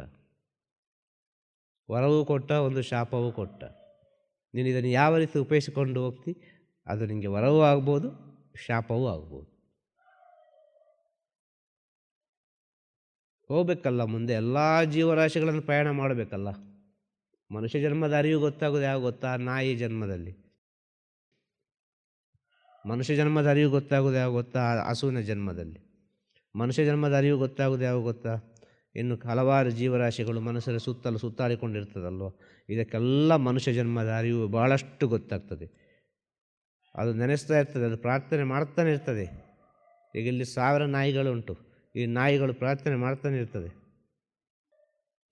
ವರವೂ ಕೊಟ್ಟ, ಒಂದು ಶಾಪವೂ ಕೊಟ್ಟ. ನೀನು ಇದನ್ನು ಯಾವ ರೀತಿ ಉಪಯೋಗಿಸಿಕೊಂಡು ಹೋಗ್ತಿ, ಅದು ನಿನಗೆ ವರವೂ ಆಗ್ಬೋದು, ಶಾಪವೂ ಆಗ್ಬೋದು. ಹೋಗ್ಬೇಕಲ್ಲ ಮುಂದೆ, ಎಲ್ಲ ಜೀವರಾಶಿಗಳನ್ನು ಪ್ರಯಾಣ ಮಾಡಬೇಕಲ್ಲ. ಮನುಷ್ಯ ಜನ್ಮದ ಅರಿವು ಗೊತ್ತಾಗೋದು ಯಾವ ಗೊತ್ತಾ? ನಾಯಿ ಜನ್ಮದಲ್ಲಿ. ಮನುಷ್ಯ ಜನ್ಮದ ಅರಿವು ಗೊತ್ತಾಗೋದು ಯಾವ ಗೊತ್ತಾ? ಹಸುವಿನ ಜನ್ಮದಲ್ಲಿ. ಮನುಷ್ಯ ಜನ್ಮದ ಅರಿವು ಗೊತ್ತಾಗೋದು ಯಾವ ಗೊತ್ತಾ? ಇನ್ನು ಹಲವಾರು ಜೀವರಾಶಿಗಳು ಮನಸ್ಸಲ್ಲಿ ಸುತ್ತಾಡಿಕೊಂಡಿರ್ತದಲ್ವ, ಇದಕ್ಕೆಲ್ಲ ಮನುಷ್ಯ ಜನ್ಮದ ಅರಿವು ಭಾಳಷ್ಟು ಗೊತ್ತಾಗ್ತದೆ. ಅದು ನೆನೆಸ್ತಾ ಇರ್ತದೆ, ಅದು ಪ್ರಾರ್ಥನೆ ಮಾಡ್ತಾನೆ ಇರ್ತದೆ. ಈಗ ಇಲ್ಲಿ 1000 ನಾಯಿಗಳುಂಟು. ಈ ನಾಯಿಗಳು ಪ್ರಾರ್ಥನೆ ಮಾಡ್ತಾನೆ ಇರ್ತದೆ.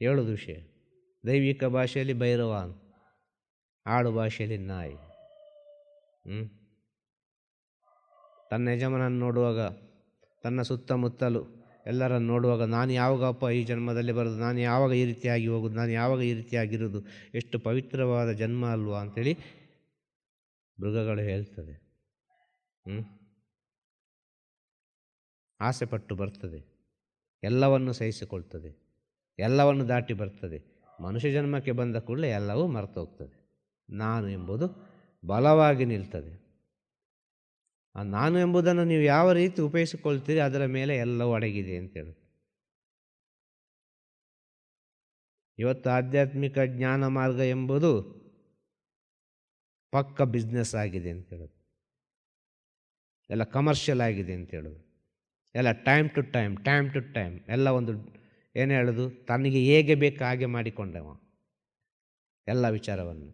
ಹೇಳೋದು ವಿಷಯ ದೈವಿಕ ಭಾಷೆಯಲ್ಲಿ ಭೈರವ, ಆಡು ಭಾಷೆಯಲ್ಲಿ ನಾಯಿ. ತನ್ನ ಯಜಮಾನನ್ನು ನೋಡುವಾಗ, ತನ್ನ ಸುತ್ತಮುತ್ತಲು ಎಲ್ಲರನ್ನು ನೋಡುವಾಗ, ನಾನು ಯಾವಾಗಪ್ಪ ಈ ಜನ್ಮದಲ್ಲಿ ಬರೋದು, ನಾನು ಯಾವಾಗ ಈ ರೀತಿಯಾಗಿ ಹೋಗೋದು, ನಾನು ಯಾವಾಗ ಈ ರೀತಿಯಾಗಿರೋದು, ಎಷ್ಟು ಪವಿತ್ರವಾದ ಜನ್ಮ ಅಲ್ವಾ ಅಂಥೇಳಿ ಮೃಗಗಳು ಹೇಳ್ತದೆ. ಆಸೆ ಪಟ್ಟು ಬರ್ತದೆ, ಎಲ್ಲವನ್ನು ಸಹಿಸಿಕೊಳ್ತದೆ, ಎಲ್ಲವನ್ನು ದಾಟಿ ಬರ್ತದೆ. ಮನುಷ್ಯ ಜನ್ಮಕ್ಕೆ ಬಂದ ಕೂಡಲೇ ಎಲ್ಲವೂ ಮರೆತೋಗ್ತದೆ. ನಾನು ಎಂಬುದು ಬಲವಾಗಿ ನಿಲ್ತದೆ. ಆ ನಾನು ಎಂಬುದನ್ನು ನೀವು ಯಾವ ರೀತಿ ಉಪಯೋಗಿಸಿಕೊಳ್ತೀರಿ ಅದರ ಮೇಲೆ ಎಲ್ಲವೂ ಅಡಗಿದೆ ಅಂತೇಳಿ. ಇವತ್ತು ಆಧ್ಯಾತ್ಮಿಕ ಜ್ಞಾನ ಮಾರ್ಗ ಎಂಬುದು ಪಕ್ಕ ಬಿಸ್ನೆಸ್ ಆಗಿದೆ ಅಂತೇಳೋದು, ಎಲ್ಲ ಕಮರ್ಷಿಯಲ್ ಆಗಿದೆ ಅಂತೇಳೋದು, ಎಲ್ಲ ಟೈಮ್ ಟು ಟೈಮ್ ಎಲ್ಲ ಒಂದು ಏನು ಹೇಳೋದು, ತನಗೆ ಹೇಗೆ ಬೇಕು ಹಾಗೆ ಮಾಡಿಕೊಂಡವ ಎಲ್ಲ ವಿಚಾರವನ್ನು.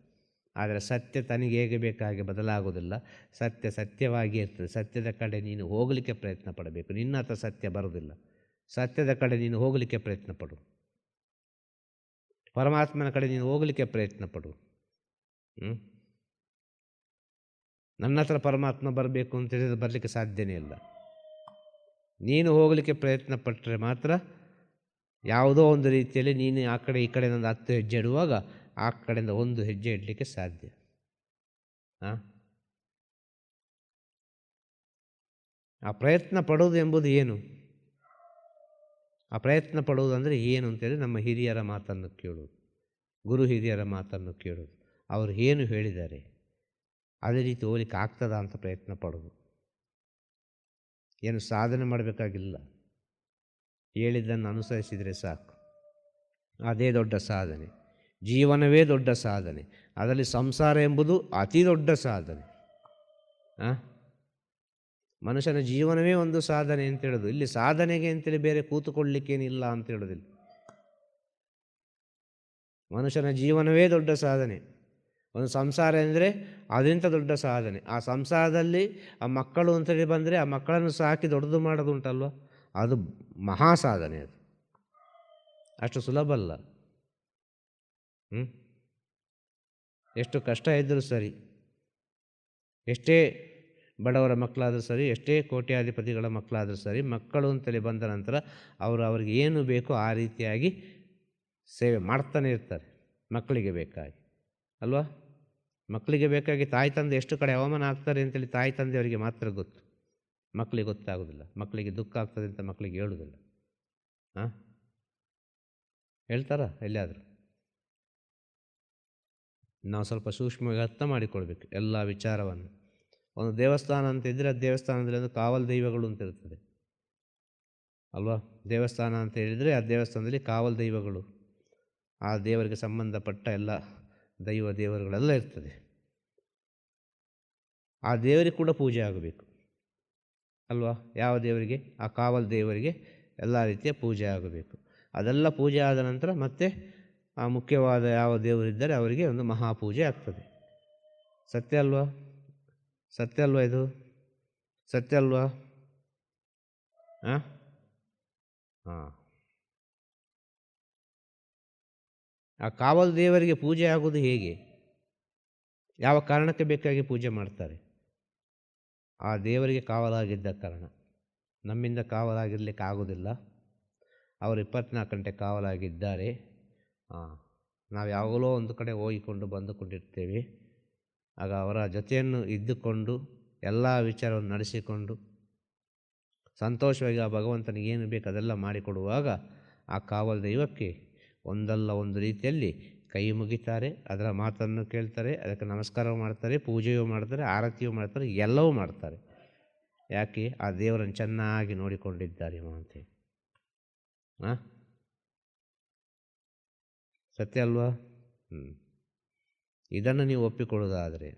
ಆದರೆ ಸತ್ಯ ತನಗೆ ಹೇಗೆ ಬೇಕು ಹಾಗೆ ಬದಲಾಗೋದಿಲ್ಲ. ಸತ್ಯ ಸತ್ಯವಾಗಿ ಇರ್ತದೆ. ಸತ್ಯದ ಕಡೆ ನೀನು ಹೋಗಲಿಕ್ಕೆ ಪ್ರಯತ್ನ ಪಡಬೇಕು. ನಿನ್ನ ಹತ್ರ ಸತ್ಯ ಬರೋದಿಲ್ಲ. ಸತ್ಯದ ಕಡೆ ನೀನು ಹೋಗಲಿಕ್ಕೆ ಪ್ರಯತ್ನ ಪಡು. ಪರಮಾತ್ಮನ ಕಡೆ ನೀನು ಹೋಗಲಿಕ್ಕೆ ಪ್ರಯತ್ನ ಪಡು. ನನ್ನ ಹತ್ರ ಪರಮಾತ್ಮ ಬರಬೇಕು ಅಂತ ಹೇಳಿದ್ರೆ ಬರಲಿಕ್ಕೆ ಸಾಧ್ಯನೇ ಇಲ್ಲ. ನೀನು ಹೋಗಲಿಕ್ಕೆ ಪ್ರಯತ್ನ ಪಟ್ಟರೆ ಮಾತ್ರ ಯಾವುದೋ ಒಂದು ರೀತಿಯಲ್ಲಿ ನೀನು ಆ ಕಡೆ ಈ ಕಡೆ ಒಂದು 10 ಹೆಜ್ಜೆ ಇಡುವಾಗ ಆ ಕಡೆಯಿಂದ 1 ಹೆಜ್ಜೆ ಇಡಲಿಕ್ಕೆ ಸಾಧ್ಯ. ಆ ಪ್ರಯತ್ನ ಪಡೋದು ಎಂಬುದು ಏನು? ಆ ಪ್ರಯತ್ನ ಪಡುವುದು ಅಂದರೆ ಏನು ಅಂತೇಳಿ ನಮ್ಮ ಹಿರಿಯರ ಮಾತನ್ನು ಕೇಳೋದು, ಗುರು ಹಿರಿಯರ ಮಾತನ್ನು ಕೇಳೋದು. ಅವರು ಏನು ಹೇಳಿದ್ದಾರೆ ಅದೇ ರೀತಿ ಹೋಗ್ಲಿಕ್ಕೆ ಆಗ್ತದಾ ಅಂತ ಪ್ರಯತ್ನ ಪಡೋದು. ಏನು ಸಾಧನೆ ಮಾಡಬೇಕಾಗಿಲ್ಲ, ಹೇಳಿದ್ದನ್ನು ಅನುಸರಿಸಿದರೆ ಸಾಕು, ಅದೇ ದೊಡ್ಡ ಸಾಧನೆ. ಜೀವನವೇ ದೊಡ್ಡ ಸಾಧನೆ, ಅದರಲ್ಲಿ ಸಂಸಾರ ಎಂಬುದು ಅತಿ ದೊಡ್ಡ ಸಾಧನೆ. ಮನುಷ್ಯನ ಜೀವನವೇ ಒಂದು ಸಾಧನೆ ಅಂತ ಹೇಳೋದು. ಇಲ್ಲಿ ಸಾಧನೆಗೆ ಅಂತೇಳಿ ಬೇರೆ ಕೂತುಕೊಳ್ಳಲಿಕ್ಕೇನಿಲ್ಲ ಅಂತ ಹೇಳೋದಿಲ್ಲ. ಮನುಷ್ಯನ ಜೀವನವೇ ದೊಡ್ಡ ಸಾಧನೆ. ಒಂದು ಸಂಸಾರ ಅಂದರೆ ಅದರಿಂದ ದೊಡ್ಡ ಸಾಧನೆ. ಆ ಸಂಸಾರದಲ್ಲಿ ಆ ಮಕ್ಕಳು ಅಂತೇಳಿ ಬಂದರೆ ಆ ಮಕ್ಕಳನ್ನು ಸಾಕಿ ದೊಡ್ಡದು ಮಾಡೋದುಂಟಲ್ವ, ಅದು ಮಹಾ ಸಾಧನೆ. ಅದು ಅಷ್ಟು ಸುಲಭ ಅಲ್ಲ. ಎಷ್ಟು ಕಷ್ಟ ಇದ್ದರೂ ಸರಿ, ಎಷ್ಟೇ ಬಡವರ ಮಕ್ಕಳಾದರೂ ಸರಿ, ಎಷ್ಟೇ ಕೋಟ್ಯಾಧಿಪತಿಗಳ ಮಕ್ಕಳಾದರೂ ಸರಿ, ಮಕ್ಕಳು ಅಂತೇಳಿ ಬಂದ ನಂತರ ಅವ್ರಿಗೆ ಏನು ಬೇಕೋ ಆ ರೀತಿಯಾಗಿ ಸೇವೆ ಮಾಡ್ತಾನೆ ಇರ್ತಾರೆ ಮಕ್ಕಳಿಗೆ ಬೇಕಾಗಿ ಅಲ್ವಾ. ಮಕ್ಕಳಿಗೆ ಬೇಕಾಗಿ ತಾಯಿ ತಂದೆ ಎಷ್ಟು ಕಡೆ ಅವಮಾನ ಆಗ್ತಾರೆ ಅಂತೇಳಿ ತಾಯಿ ತಂದೆಯವರಿಗೆ ಮಾತ್ರ ಗೊತ್ತು, ಮಕ್ಕಳಿಗೆ ಗೊತ್ತಾಗೋದಿಲ್ಲ. ಮಕ್ಕಳಿಗೆ ದುಃಖ ಆಗ್ತದೆ ಅಂತ ಮಕ್ಕಳಿಗೆ ಹೇಳೋದಿಲ್ಲ. ಹೇಳ್ತಾರಾ ಎಲ್ಲಿಯಾದರೂ? ನಾವು ಸ್ವಲ್ಪ ಸೂಕ್ಷ್ಮವಾಗಿ ಅರ್ಥ ಮಾಡಿಕೊಳ್ಬೇಕು ಎಲ್ಲ ವಿಚಾರವನ್ನು. ಒಂದು ದೇವಸ್ಥಾನ ಅಂತ ಇದ್ದರೆ ಆ ದೇವಸ್ಥಾನದಲ್ಲಿ ಒಂದು ಕಾವಲು ದೈವಗಳು ಅಂತ ಇರ್ತದೆ ಅಲ್ವಾ. ದೇವಸ್ಥಾನ ಅಂತ ಹೇಳಿದರೆ ಆ ದೇವಸ್ಥಾನದಲ್ಲಿ ಕಾವಲು ದೈವಗಳು, ಆ ದೇವರಿಗೆ ಸಂಬಂಧಪಟ್ಟ ಎಲ್ಲ ದೇವರುಗಳೆಲ್ಲ ಇರ್ತದೆ. ಆ ದೇವರಿಗೆ ಕೂಡ ಪೂಜೆ ಆಗಬೇಕು ಅಲ್ವಾ. ಯಾವ ದೇವರಿಗೆ? ಆ ಕಾವಲು ದೇವರಿಗೆ ಎಲ್ಲ ರೀತಿಯ ಪೂಜೆ ಆಗಬೇಕು. ಅದೆಲ್ಲ ಪೂಜೆ ಆದ ನಂತರ ಮತ್ತೆ ಆ ಮುಖ್ಯವಾದ ಯಾವ ದೇವರಿದ್ದರೆ ಅವರಿಗೆ ಒಂದು ಮಹಾಪೂಜೆ ಆಗ್ತದೆ. ಸತ್ಯ ಅಲ್ವಾ? ಸತ್ಯ ಅಲ್ವಾ? ಇದು ಸತ್ಯ ಅಲ್ವಾ? ಆ ಕಾವಲು ದೇವರಿಗೆ ಪೂಜೆ ಆಗುವುದು ಹೇಗೆ? ಯಾವ ಕಾರಣಕ್ಕೆ ಬೇಕಾಗಿ ಪೂಜೆ ಮಾಡ್ತಾರೆ? ಆ ದೇವರಿಗೆ ಕಾವಲಾಗಿದ್ದ ಕಾರಣ. ನಮ್ಮಿಂದ ಕಾವಲಾಗಿರಲಿಕ್ಕೆ ಆಗೋದಿಲ್ಲ. ಅವರು 24 ಗಂಟೆ ಕಾವಲಾಗಿದ್ದಾರೆ. ನಾವು ಯಾವಾಗಲೋ ಒಂದು ಕಡೆ ಹೋಗಿಕೊಂಡು ಬಂದುಕೊಂಡಿರ್ತೇವೆ. ಆಗ ಅವರ ಜೊತೆಯನ್ನು ಇದ್ದುಕೊಂಡು ಎಲ್ಲ ವಿಚಾರವನ್ನು ನಡೆಸಿಕೊಂಡು ಸಂತೋಷವಾಗಿ ಆ ಭಗವಂತನಿಗೆ ಏನು ಬೇಕು ಅದೆಲ್ಲ ಮಾಡಿಕೊಡುವಾಗ ಆ ಕಾವಲು ದೈವಕ್ಕೆ ಒಂದಲ್ಲ ಒಂದು ರೀತಿಯಲ್ಲಿ ಕೈ ಮುಗಿತಾರೆ, ಅದರ ಮಾತನ್ನು ಕೇಳ್ತಾರೆ, ಅದಕ್ಕೆ ನಮಸ್ಕಾರ ಮಾಡ್ತಾರೆ, ಪೂಜೆಯೂ ಮಾಡ್ತಾರೆ, ಆರತಿಯೂ ಮಾಡ್ತಾರೆ, ಎಲ್ಲವೂ ಮಾಡ್ತಾರೆ. ಯಾಕೆ? ಆ ದೇವರನ್ನು ಚೆನ್ನಾಗಿ ನೋಡಿಕೊಂಡಿದ್ದಾರೆ ಅಂತೇಳಿ. ಸತ್ಯ ಅಲ್ವಾ? ಇದನ್ನು ನೀವು ಒಪ್ಪಿಕೊಳ್ಳೋದಾದರೆ,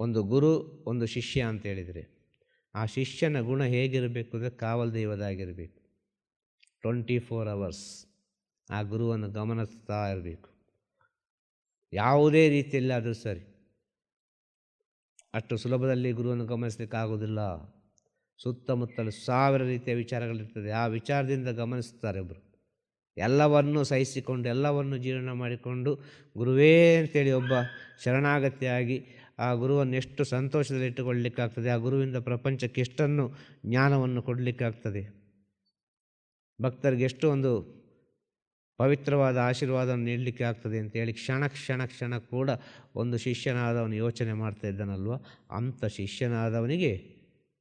ಒಂದು ಗುರು ಒಂದು ಶಿಷ್ಯ ಅಂತ ಹೇಳಿದರೆ ಆ ಶಿಷ್ಯನ ಗುಣ ಹೇಗಿರಬೇಕು ಅಂದರೆ ಕಾವಲು ದೈವದಾಗಿರಬೇಕು. 24 hours ಆ ಗುರುವನ್ನು ಗಮನಿಸ್ತಾ ಇರಬೇಕು. ಯಾವುದೇ ರೀತಿಯಲ್ಲಿ ಆದರೂ ಸರಿ. ಅಷ್ಟು ಸುಲಭದಲ್ಲಿ ಗುರುವನ್ನು ಗಮನಿಸಲಿಕ್ಕೆ ಆಗೋದಿಲ್ಲ. ಸುತ್ತಮುತ್ತಲು 1000 ರೀತಿಯ ವಿಚಾರಗಳಿರ್ತದೆ. ಆ ವಿಚಾರದಿಂದ ಗಮನಿಸ್ತಾರೆ ಒಬ್ಬರು. ಎಲ್ಲವನ್ನೂ ಸಹಿಸಿಕೊಂಡು ಎಲ್ಲವನ್ನು ಜೀರ್ಣ ಮಾಡಿಕೊಂಡು ಗುರುವೇ ಅಂತೇಳಿ ಒಬ್ಬ ಶರಣಾಗತಿಯಾಗಿ ಆ ಗುರುವನ್ನು ಎಷ್ಟು ಸಂತೋಷದಲ್ಲಿ ಇಟ್ಟುಕೊಳ್ಳಲಿಕ್ಕಾಗ್ತದೆ, ಆ ಗುರುವಿಂದ ಪ್ರಪಂಚಕ್ಕೆ ಎಷ್ಟನ್ನು ಜ್ಞಾನವನ್ನು ಕೊಡಲಿಕ್ಕಾಗ್ತದೆ, ಭಕ್ತರಿಗೆ ಎಷ್ಟು ಒಂದು ಪವಿತ್ರವಾದ ಆಶೀರ್ವಾದವನ್ನು ನೀಡಲಿಕ್ಕೆ ಆಗ್ತದೆ ಅಂತೇಳಿ ಕ್ಷಣ ಕೂಡ ಒಂದು ಶಿಷ್ಯನಾದವನು ಯೋಚನೆ ಮಾಡ್ತಾ ಇದ್ದಾನಲ್ವ. ಅಂಥ ಶಿಷ್ಯನಾದವನಿಗೆ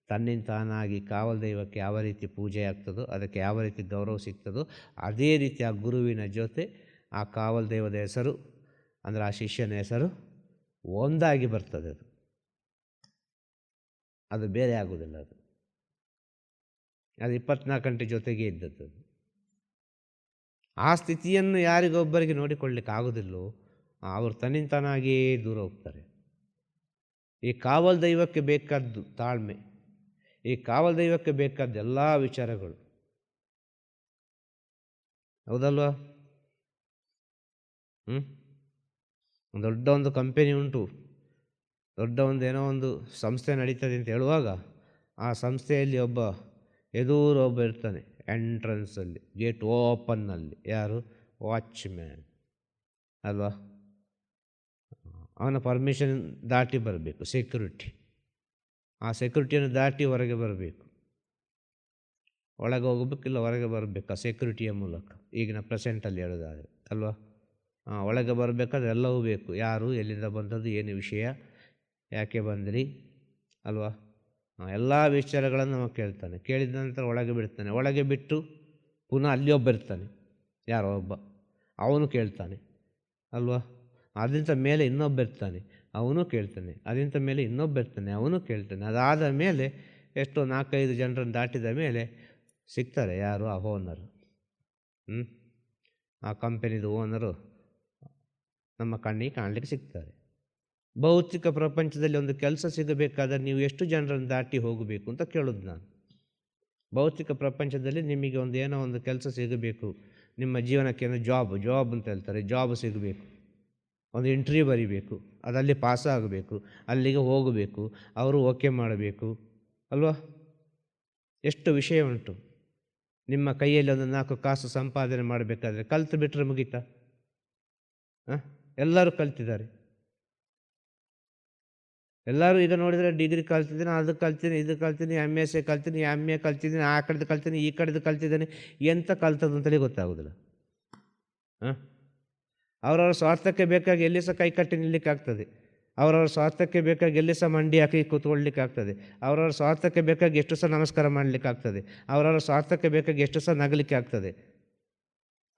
ತನ್ನಿಂದ ತಾನಾಗಿ ಕಾವಲು ದೈವಕ್ಕೆ ಯಾವ ರೀತಿ ಪೂಜೆ ಆಗ್ತದೋ, ಅದಕ್ಕೆ ಯಾವ ರೀತಿ ಗೌರವ ಸಿಗ್ತದೋ, ಅದೇ ರೀತಿ ಆ ಗುರುವಿನ ಜೊತೆ ಆ ಕಾವಲು ದೈವದ ಹೆಸರು ಅಂದರೆ ಆ ಶಿಷ್ಯನ ಹೆಸರು ಒಂದಾಗಿ ಬರ್ತದೆ. ಅದು ಬೇರೆ ಆಗುವುದಿಲ್ಲ. ಅದು 24 ಗಂಟೆ ಜೊತೆಗೆ ಇದ್ದದ್ದು. ಆ ಸ್ಥಿತಿಯನ್ನು ಯಾರಿಗೊಬ್ಬರಿಗೆ ನೋಡಿಕೊಳ್ಳಲಿಕ್ಕೆ ಆಗೋದಿಲ್ಲವೋ ಅವರು ತನ್ನಿಂತಾನಾಗಿಯೇ ದೂರ ಹೋಗ್ತಾರೆ. ಈ ಕಾವಲು ದೈವಕ್ಕೆ ಬೇಕಾದ್ದು ತಾಳ್ಮೆ, ಈ ಕಾವಲು ದೈವಕ್ಕೆ ಬೇಕಾದ ಎಲ್ಲ ವಿಚಾರಗಳು. ಹೌದಲ್ವಾ? ದೊಡ್ಡ ಒಂದು ಕಂಪೆನಿ ಉಂಟು, ದೊಡ್ಡ ಒಂದು ಏನೋ ಒಂದು ಸಂಸ್ಥೆ ನಡೀತದೆ ಅಂತ ಹೇಳುವಾಗ ಆ ಸಂಸ್ಥೆಯಲ್ಲಿ ಒಬ್ಬ ಇರ್ತಾನೆ ಎಂಟ್ರೆನ್ಸಲ್ಲಿ, ಗೇಟ್ ಓಪನ್ನಲ್ಲಿ. ಯಾರು? ವಾಚ್ಮ್ಯಾನ್ ಅಲ್ವಾ? ಅವನ ಪರ್ಮಿಷನ್ ದಾಟಿ ಬರಬೇಕು ಸೆಕ್ಯೂರಿಟಿ. ಆ ಸೆಕ್ಯೂರಿಟಿಯನ್ನು ದಾಟಿ ಹೊರಗೆ ಬರಬೇಕು. ಒಳಗೆ ಹೋಗಬೇಕಿಲ್ಲ ಹೊರಗೆ ಬರಬೇಕು ಆ ಸೆಕ್ಯೂರಿಟಿಯ ಮೂಲಕ. ಈಗಿನ ಪ್ರೆಸೆಂಟಲ್ಲಿ ಹೇಳೋದಾದರೆ ಅಲ್ವಾ? ಒಳಗೆ ಬರಬೇಕಾದ್ರೆ ಎಲ್ಲವೂ ಬೇಕು. ಯಾರು, ಎಲ್ಲಿಂದ ಬಂದದ್ದು, ಏನು ವಿಷಯ, ಯಾಕೆ ಬಂದ್ರಿ ಅಲ್ವಾ? ಎಲ್ಲ ವಿಚಾರಗಳನ್ನು ನಾವು ಕೇಳ್ತಾನೆ. ಕೇಳಿದ ನಂತರ ಒಳಗೆ ಬಿಡ್ತಾನೆ. ಒಳಗೆ ಬಿಟ್ಟು ಪುನಃ ಅಲ್ಲಿ ಒಬ್ಬ ಇರ್ತಾನೆ, ಯಾರೋ ಒಬ್ಬ, ಅವನು ಕೇಳ್ತಾನೆ ಅಲ್ವಾ? ಅದರಿಂದ ಮೇಲೆ ಇನ್ನೊಬ್ಬ ಇರ್ತಾನೆ, ಅವನು ಕೇಳ್ತಾನೆ. ಅದರಿಂದ ಮೇಲೆ ಇನ್ನೊಬ್ಬ ಇರ್ತಾನೆ, ಅವನು ಕೇಳ್ತಾನೆ. ಅದಾದ ಮೇಲೆ ಎಷ್ಟೋ 4-5 ಜನರನ್ನು ದಾಟಿದ ಮೇಲೆ ಸಿಗ್ತಾರೆ ಯಾರು? ಆ ಓನರು. ಆ ಕಂಪೆನಿದು ಓನರು ನಮ್ಮ ಕಣ್ಣಿಗೆ ಕಾಣಲಿಕ್ಕೆ ಸಿಗ್ತಾರೆ. ಭೌತಿಕ ಪ್ರಪಂಚದಲ್ಲಿ ಒಂದು ಕೆಲಸ ಸಿಗಬೇಕಾದ್ರೆ ನೀವು ಎಷ್ಟು ಜನರನ್ನು ದಾಟಿ ಹೋಗಬೇಕು ಅಂತ ಕೇಳೋದು ನಾನು. ಭೌತಿಕ ಪ್ರಪಂಚದಲ್ಲಿ ನಿಮಗೆ ಏನೋ ಒಂದು ಕೆಲಸ ಸಿಗಬೇಕು, ನಿಮ್ಮ ಜೀವನಕ್ಕೆ ಜಾಬ್ ಅಂತ ಹೇಳ್ತಾರೆ, ಜಾಬ್ ಸಿಗಬೇಕು, ಒಂದು ಇಂಟರ್ವ್ಯೂ ಬರೀಬೇಕು, ಅದಲ್ಲಿ ಪಾಸಾಗಬೇಕು, ಅಲ್ಲಿಗೆ ಹೋಗಬೇಕು, ಅವರು ಓಕೆ ಮಾಡಬೇಕು ಅಲ್ವಾ. ಎಷ್ಟು ವಿಷಯ ಉಂಟು. ನಿಮ್ಮ ಕೈಯಲ್ಲಿ ಒಂದು 4 ಕಾಸು ಸಂಪಾದನೆ ಮಾಡಬೇಕಾದ್ರೆ ಕಲ್ತು ಬಿಟ್ಟರೆ ಮುಗೀತಾ? ಎಲ್ಲರೂ ಕಲ್ತಿದ್ದಾರೆ. ಎಲ್ಲರೂ ಈಗ ನೋಡಿದರೆ ಡಿಗ್ರಿ ಕಲ್ತಿದ್ದೀನಿ, ಅದು ಕಲ್ತೀನಿ, ಇದು ಕಲ್ತೀನಿ, MSc ಕಲ್ತೀನಿ, MA ಕಲ್ತಿದ್ದೀನಿ, ಆ ಕಡೆದು ಕಲ್ತೀನಿ, ಈ ಕಡೆದು ಕಲ್ತಿದ್ದೀನಿ. ಎಂತ ಕಲ್ತದ್ದು ಅಂತಲೇ ಗೊತ್ತಾಗೋದಿಲ್ಲ. ಅವರವ್ರ ಸ್ವಾರ್ಥಕ್ಕೆ ಬೇಕಾಗಿ ಎಲ್ಲಿ ಸಹ ಕೈ ಕಟ್ಟಿ ನಿಲ್ಲಲಿಕ್ಕೆ ಆಗ್ತದೆ. ಅವರವ್ರ ಸ್ವಾರ್ಥಕ್ಕೆ ಬೇಕಾಗಿ ಎಲ್ಲಿ ಸಹ ಮಂಡಿ ಹಾಕಿ ಕೂತ್ಕೊಳ್ಳಲಿಕ್ಕೆ ಆಗ್ತದೆ. ಅವರವ್ರ ಸ್ವಾರ್ಥಕ್ಕೆ ಬೇಕಾಗಿ ಎಷ್ಟು ಸಹ ನಮಸ್ಕಾರ ಮಾಡಲಿಕ್ಕೆ ಆಗ್ತದೆ. ಅವರವ್ರ ಸ್ವಾರ್ಥಕ್ಕೆ ಬೇಕಾಗಿ ಎಷ್ಟು ಸಹ ನಗಲಿಕ್ಕೆ ಆಗ್ತದೆ.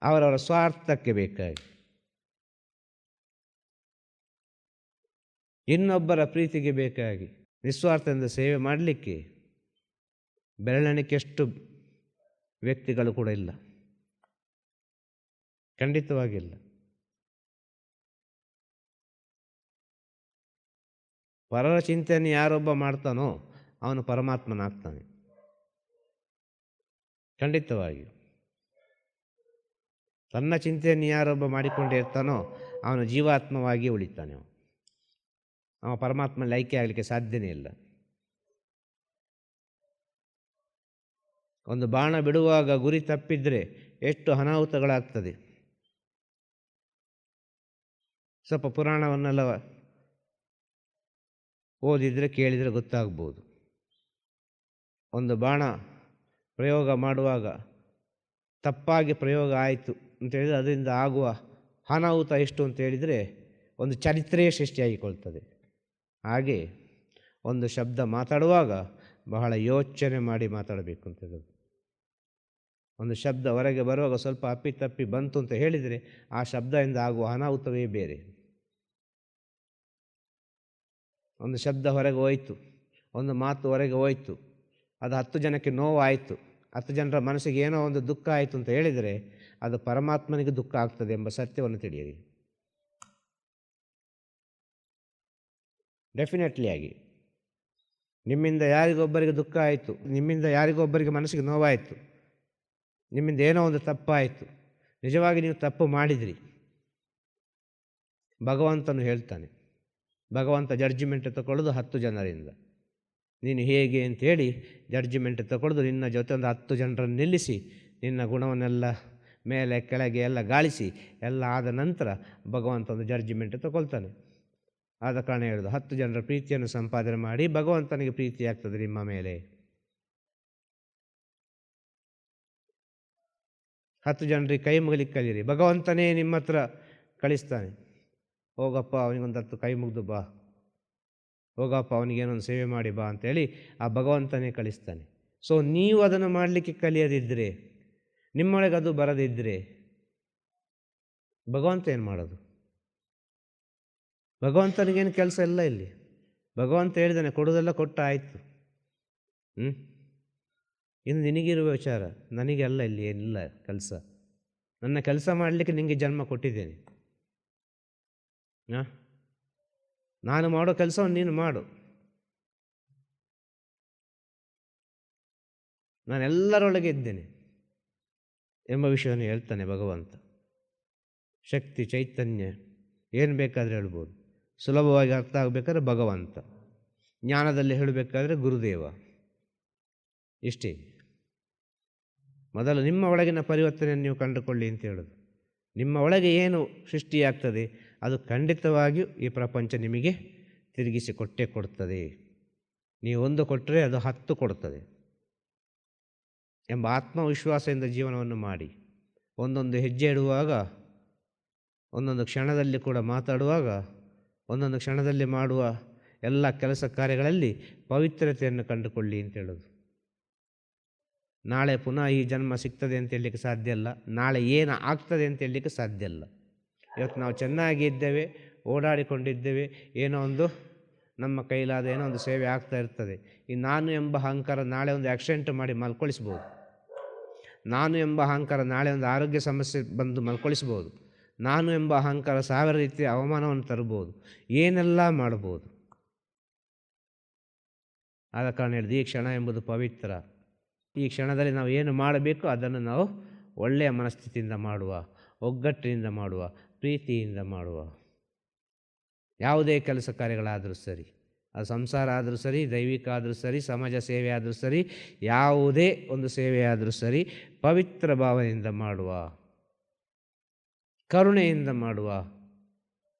ಅವರವರ ಸ್ವಾರ್ಥಕ್ಕೆ ಬೇಕಾಗಿ, ಇನ್ನೊಬ್ಬರ ಪ್ರೀತಿಗೆ ಬೇಕಾಗಿ, ನಿಸ್ವಾರ್ಥದಿಂದ ಸೇವೆ ಮಾಡಲಿಕ್ಕೆ ಬೆರಳೆಣಿಕೆಯಷ್ಟು ವ್ಯಕ್ತಿಗಳು ಕೂಡ ಇಲ್ಲ, ಖಂಡಿತವಾಗಿಲ್ಲ. ಪರರ ಚಿಂತೆಯನ್ನು ಯಾರೊಬ್ಬ ಮಾಡ್ತಾನೋ ಅವನು ಪರಮಾತ್ಮನಾಗ್ತಾನೆ, ಖಂಡಿತವಾಗಿ. ತನ್ನ ಚಿಂತೆಯನ್ನು ಯಾರೊಬ್ಬ ಮಾಡಿಕೊಂಡಿರ್ತಾನೋ ಅವನು ಜೀವಾತ್ಮವಾಗಿ ಉಳಿತಾನೆ. ಅವ ಪರಮಾತ್ಮನಲ್ಲಿ ಐಕ್ಯ ಆಗಲಿಕ್ಕೆ ಸಾಧ್ಯನೇ ಇಲ್ಲ. ಒಂದು ಬಾಣ ಬಿಡುವಾಗ ಗುರಿ ತಪ್ಪಿದರೆ ಎಷ್ಟು ಅನಾಹುತಗಳಾಗ್ತದೆ. ಸ್ವಲ್ಪ ಪುರಾಣವನ್ನೆಲ್ಲ ಓದಿದರೆ ಕೇಳಿದರೆ ಗೊತ್ತಾಗ್ಬೋದು. ಒಂದು ಬಾಣ ಪ್ರಯೋಗ ಮಾಡುವಾಗ ತಪ್ಪಾಗಿ ಪ್ರಯೋಗ ಆಯಿತು ಅಂತೇಳಿದರೆ ಅದರಿಂದ ಆಗುವ ಅನಾಹುತ ಎಷ್ಟು ಅಂತೇಳಿದರೆ ಒಂದು ಚರಿತ್ರೆಯೇ ಸೃಷ್ಟಿಯಾಗಿಕೊಳ್ತದೆ. ಹಾಗೆ ಒಂದು ಶಬ್ದ ಮಾತಾಡುವಾಗ ಬಹಳ ಯೋಚನೆ ಮಾಡಿ ಮಾತಾಡಬೇಕು ಅಂತ ಹೇಳೋದು. ಒಂದು ಶಬ್ದ ಹೊರಗೆ ಬರುವಾಗ ಸ್ವಲ್ಪ ಅಪ್ಪಿತಪ್ಪಿ ಬಂತು ಅಂತ ಹೇಳಿದರೆ ಆ ಶಬ್ದದಿಂದ ಆಗುವ ಅನಾಹುತವೇ ಬೇರೆ. ಒಂದು ಶಬ್ದ ಹೊರಗೆ ಹೋಯಿತು, ಒಂದು ಮಾತು ಹೊರಗೆ ಹೋಯಿತು, ಅದು 10 ಜನಕ್ಕೆ ನೋವಾಯಿತು, 10 ಜನರ ಮನಸ್ಸಿಗೆ ಏನೋ ಒಂದು ದುಃಖ ಆಯಿತು ಅಂತ ಹೇಳಿದರೆ ಅದು ಪರಮಾತ್ಮನಿಗೆ ದುಃಖ ಆಗ್ತದೆ ಎಂಬ ಸತ್ಯವನ್ನು ತಿಳಿಯಿರಿ. ಡೆಫಿನೆಟ್ಲಿ ಆಗಿ ನಿಮ್ಮಿಂದ ಯಾರಿಗೊಬ್ಬರಿಗೆ ದುಃಖ ಆಯಿತು, ನಿಮ್ಮಿಂದ ಯಾರಿಗೊಬ್ಬರಿಗೆ ಮನಸ್ಸಿಗೆ ನೋವಾಯಿತು, ನಿಮ್ಮಿಂದ ಏನೋ ಒಂದು ತಪ್ಪಾಯಿತು, ನಿಜವಾಗಿ ನೀವು ತಪ್ಪು ಮಾಡಿದ್ರಿ, ಭಗವಂತನು ಹೇಳ್ತಾನೆ. ಭಗವಂತ ಜಡ್ಜಿಮೆಂಟ್ ತಗೊಳ್ಳೋದು 10 ಜನರಿಂದ. ನೀನು ಹೇಗೆ ಅಂತೇಳಿ ಜಡ್ಜಿಮೆಂಟ್ ತಗೊಳ್ಳೋದು ನಿನ್ನ ಜೊತೆ ಒಂದು 10 ಜನರನ್ನು ನಿಲ್ಲಿಸಿ ನಿನ್ನ ಗುಣವನ್ನೆಲ್ಲ ಮೇಲೆ ಕೆಳಗೆ ಎಲ್ಲ ಗಾಳಿಸಿ ಎಲ್ಲ ಆದ ನಂತರ ಭಗವಂತ ಒಂದು ಜಡ್ಜಿಮೆಂಟ್ ತಗೊಳ್ತಾನೆ. ಆದ ಕಾರಣ ಹೇಳೋದು 10 ಜನರ ಪ್ರೀತಿಯನ್ನು ಸಂಪಾದನೆ ಮಾಡಿ ಭಗವಂತನಿಗೆ ಪ್ರೀತಿ ಆಗ್ತದೆ ನಿಮ್ಮ ಮೇಲೆ. 10 ಜನರಿಗೆ ಕೈ ಮುಗಲಿಕ್ಕೆ ಕಲೀರಿ. ಭಗವಂತನೇ ನಿಮ್ಮ ಹತ್ರ ಕಳಿಸ್ತಾನೆ. ಹೋಗಪ್ಪ ಅವನಿಗೊಂದು 10 ಕೈ ಮುಗಿದು ಬಾ, ಹೋಗಪ್ಪ ಅವನಿಗೇನೊಂದು ಸೇವೆ ಮಾಡಿ ಬಾ ಅಂತೇಳಿ ಆ ಭಗವಂತನೇ ಕಳಿಸ್ತಾನೆ. ಸೊ ನೀವು ಅದನ್ನು ಮಾಡಲಿಕ್ಕೆ ಕಲಿಯದಿದ್ದರೆ, ನಿಮ್ಮೊಳಗೆ ಅದು ಬರದಿದ್ದರೆ ಭಗವಂತ ಏನು ಮಾಡೋದು? ಭಗವಂತನಿಗೇನು ಕೆಲಸ ಇಲ್ಲ ಇಲ್ಲಿ. ಭಗವಂತ ಹೇಳಿದಾನೆ ಕೊಡೋದೆಲ್ಲ ಕೊಟ್ಟ ಆಯಿತು. ಇನ್ನು ನಿನಗಿರುವ ವಿಚಾರ, ನನಗೆಲ್ಲ ಇಲ್ಲಿ ಏನಿಲ್ಲ ಕೆಲಸ. ನನ್ನ ಕೆಲಸ ಮಾಡಲಿಕ್ಕೆ ನಿನಗೆ ಜನ್ಮ ಕೊಟ್ಟಿದ್ದೇನೆ. ನಾನು ಮಾಡೋ ಕೆಲಸವನ್ನು ನೀನು ಮಾಡು. ನಾನೆಲ್ಲರೊಳಗೆ ಇದ್ದೇನೆ ಎಂಬ ವಿಷಯವನ್ನು ಹೇಳ್ತಾನೆ ಭಗವಂತ. ಶಕ್ತಿ, ಚೈತನ್ಯ ಏನು ಬೇಕಾದರೆ ಹೇಳ್ಬೋದು. ಸುಲಭವಾಗಿ ಅರ್ಥ ಆಗಬೇಕಾದ್ರೆ ಭಗವಂತ, ಜ್ಞಾನದಲ್ಲಿ ಹೇಳಬೇಕಾದ್ರೆ ಗುರುದೇವ. ಇಷ್ಟೇ. ಮೊದಲು ನಿಮ್ಮ ಒಳಗಿನ ಪರಿವರ್ತನೆಯನ್ನು ನೀವು ಕಂಡುಕೊಳ್ಳಿ ಅಂತ ಹೇಳೋದು. ನಿಮ್ಮ ಒಳಗೆ ಏನು ಸೃಷ್ಟಿಯಾಗ್ತದೆ ಅದು ಖಂಡಿತವಾಗಿಯೂ ಈ ಪ್ರಪಂಚ ನಿಮಗೆ ತಿರುಗಿಸಿ ಕೊಟ್ಟೇ ಕೊಡ್ತದೆ. ನೀವು 1 ಕೊಟ್ಟರೆ ಅದು 10 ಕೊಡ್ತದೆ ಎಂಬ ಆತ್ಮವಿಶ್ವಾಸದಿಂದ ಜೀವನವನ್ನು ಮಾಡಿ. ಒಂದೊಂದು ಹೆಜ್ಜೆ ಇಡುವಾಗ, ಒಂದೊಂದು ಕ್ಷಣದಲ್ಲಿ ಕೂಡ ಮಾತಾಡುವಾಗ, ಒಂದೊಂದು ಕ್ಷಣದಲ್ಲಿ ಮಾಡುವ ಎಲ್ಲ ಕೆಲಸ ಕಾರ್ಯಗಳಲ್ಲಿ ಪವಿತ್ರತೆಯನ್ನು ಕಂಡುಕೊಳ್ಳಿ ಅಂತ ಹೇಳೋದು. ನಾಳೆ ಪುನಃ ಈ ಜನ್ಮ ಸಿಗ್ತದೆ ಅಂತ ಹೇಳಲಿಕ್ಕೆ ಸಾಧ್ಯ ಇಲ್ಲ. ನಾಳೆ ಏನು ಆಗ್ತದೆ ಅಂತ ಹೇಳಲಿಕ್ಕೆ ಸಾಧ್ಯ ಇಲ್ಲ. ಇವತ್ತು ನಾವು ಚೆನ್ನಾಗಿ ಇದ್ದೇವೆ, ಓಡಾಡಿಕೊಂಡಿದ್ದೇವೆ, ಏನೋ ಒಂದು ನಮ್ಮ ಕೈಲಾದ ಏನೋ ಒಂದು ಸೇವೆ ಆಗ್ತಾ ಇರ್ತದೆ. ಈ ನಾನು ಎಂಬ ಅಹಂಕಾರ ನಾಳೆ ಒಂದು ಆಕ್ಸಿಡೆಂಟ್ ಮಾಡಿ ಮಲ್ಕೊಳಿಸ್ಬೋದು. ನಾನು ಎಂಬ ಅಹಂಕಾರ ನಾಳೆ ಒಂದು ಆರೋಗ್ಯ ಸಮಸ್ಯೆ ಬಂದು ಮಲ್ಕೊಳಿಸ್ಬೋದು. ನಾನು ಎಂಬ ಅಹಂಕಾರ ಸಾವಿರ ರೀತಿಯ ಅವಮಾನವನ್ನು ತರ್ಬೋದು, ಏನೆಲ್ಲ ಮಾಡ್ಬೋದು. ಆದ ಕಾರಣ ಹೇಳಿದೆ, ಈ ಕ್ಷಣ ಎಂಬುದು ಪವಿತ್ರ. ಈ ಕ್ಷಣದಲ್ಲಿ ನಾವು ಏನು ಮಾಡಬೇಕು ಅದನ್ನು ನಾವು ಒಳ್ಳೆಯ ಮನಸ್ಥಿತಿಯಿಂದ ಮಾಡುವ, ಒಗ್ಗಟ್ಟಿನಿಂದ ಮಾಡುವ, ಪ್ರೀತಿಯಿಂದ ಮಾಡುವ. ಯಾವುದೇ ಕೆಲಸ ಕಾರ್ಯಗಳಾದರೂ ಸರಿ, ಅದು ಸಂಸಾರ ಆದರೂ ಸರಿ, ದೈವಿಕ ಆದರೂ ಸರಿ, ಸಮಾಜ ಸೇವೆ ಆದರೂ ಸರಿ, ಯಾವುದೇ ಒಂದು ಸೇವೆ ಆದರೂ ಸರಿ, ಪವಿತ್ರ ಭಾವನೆಯಿಂದ ಮಾಡುವ, ಕರುಣೆಯಿಂದ ಮಾಡುವ,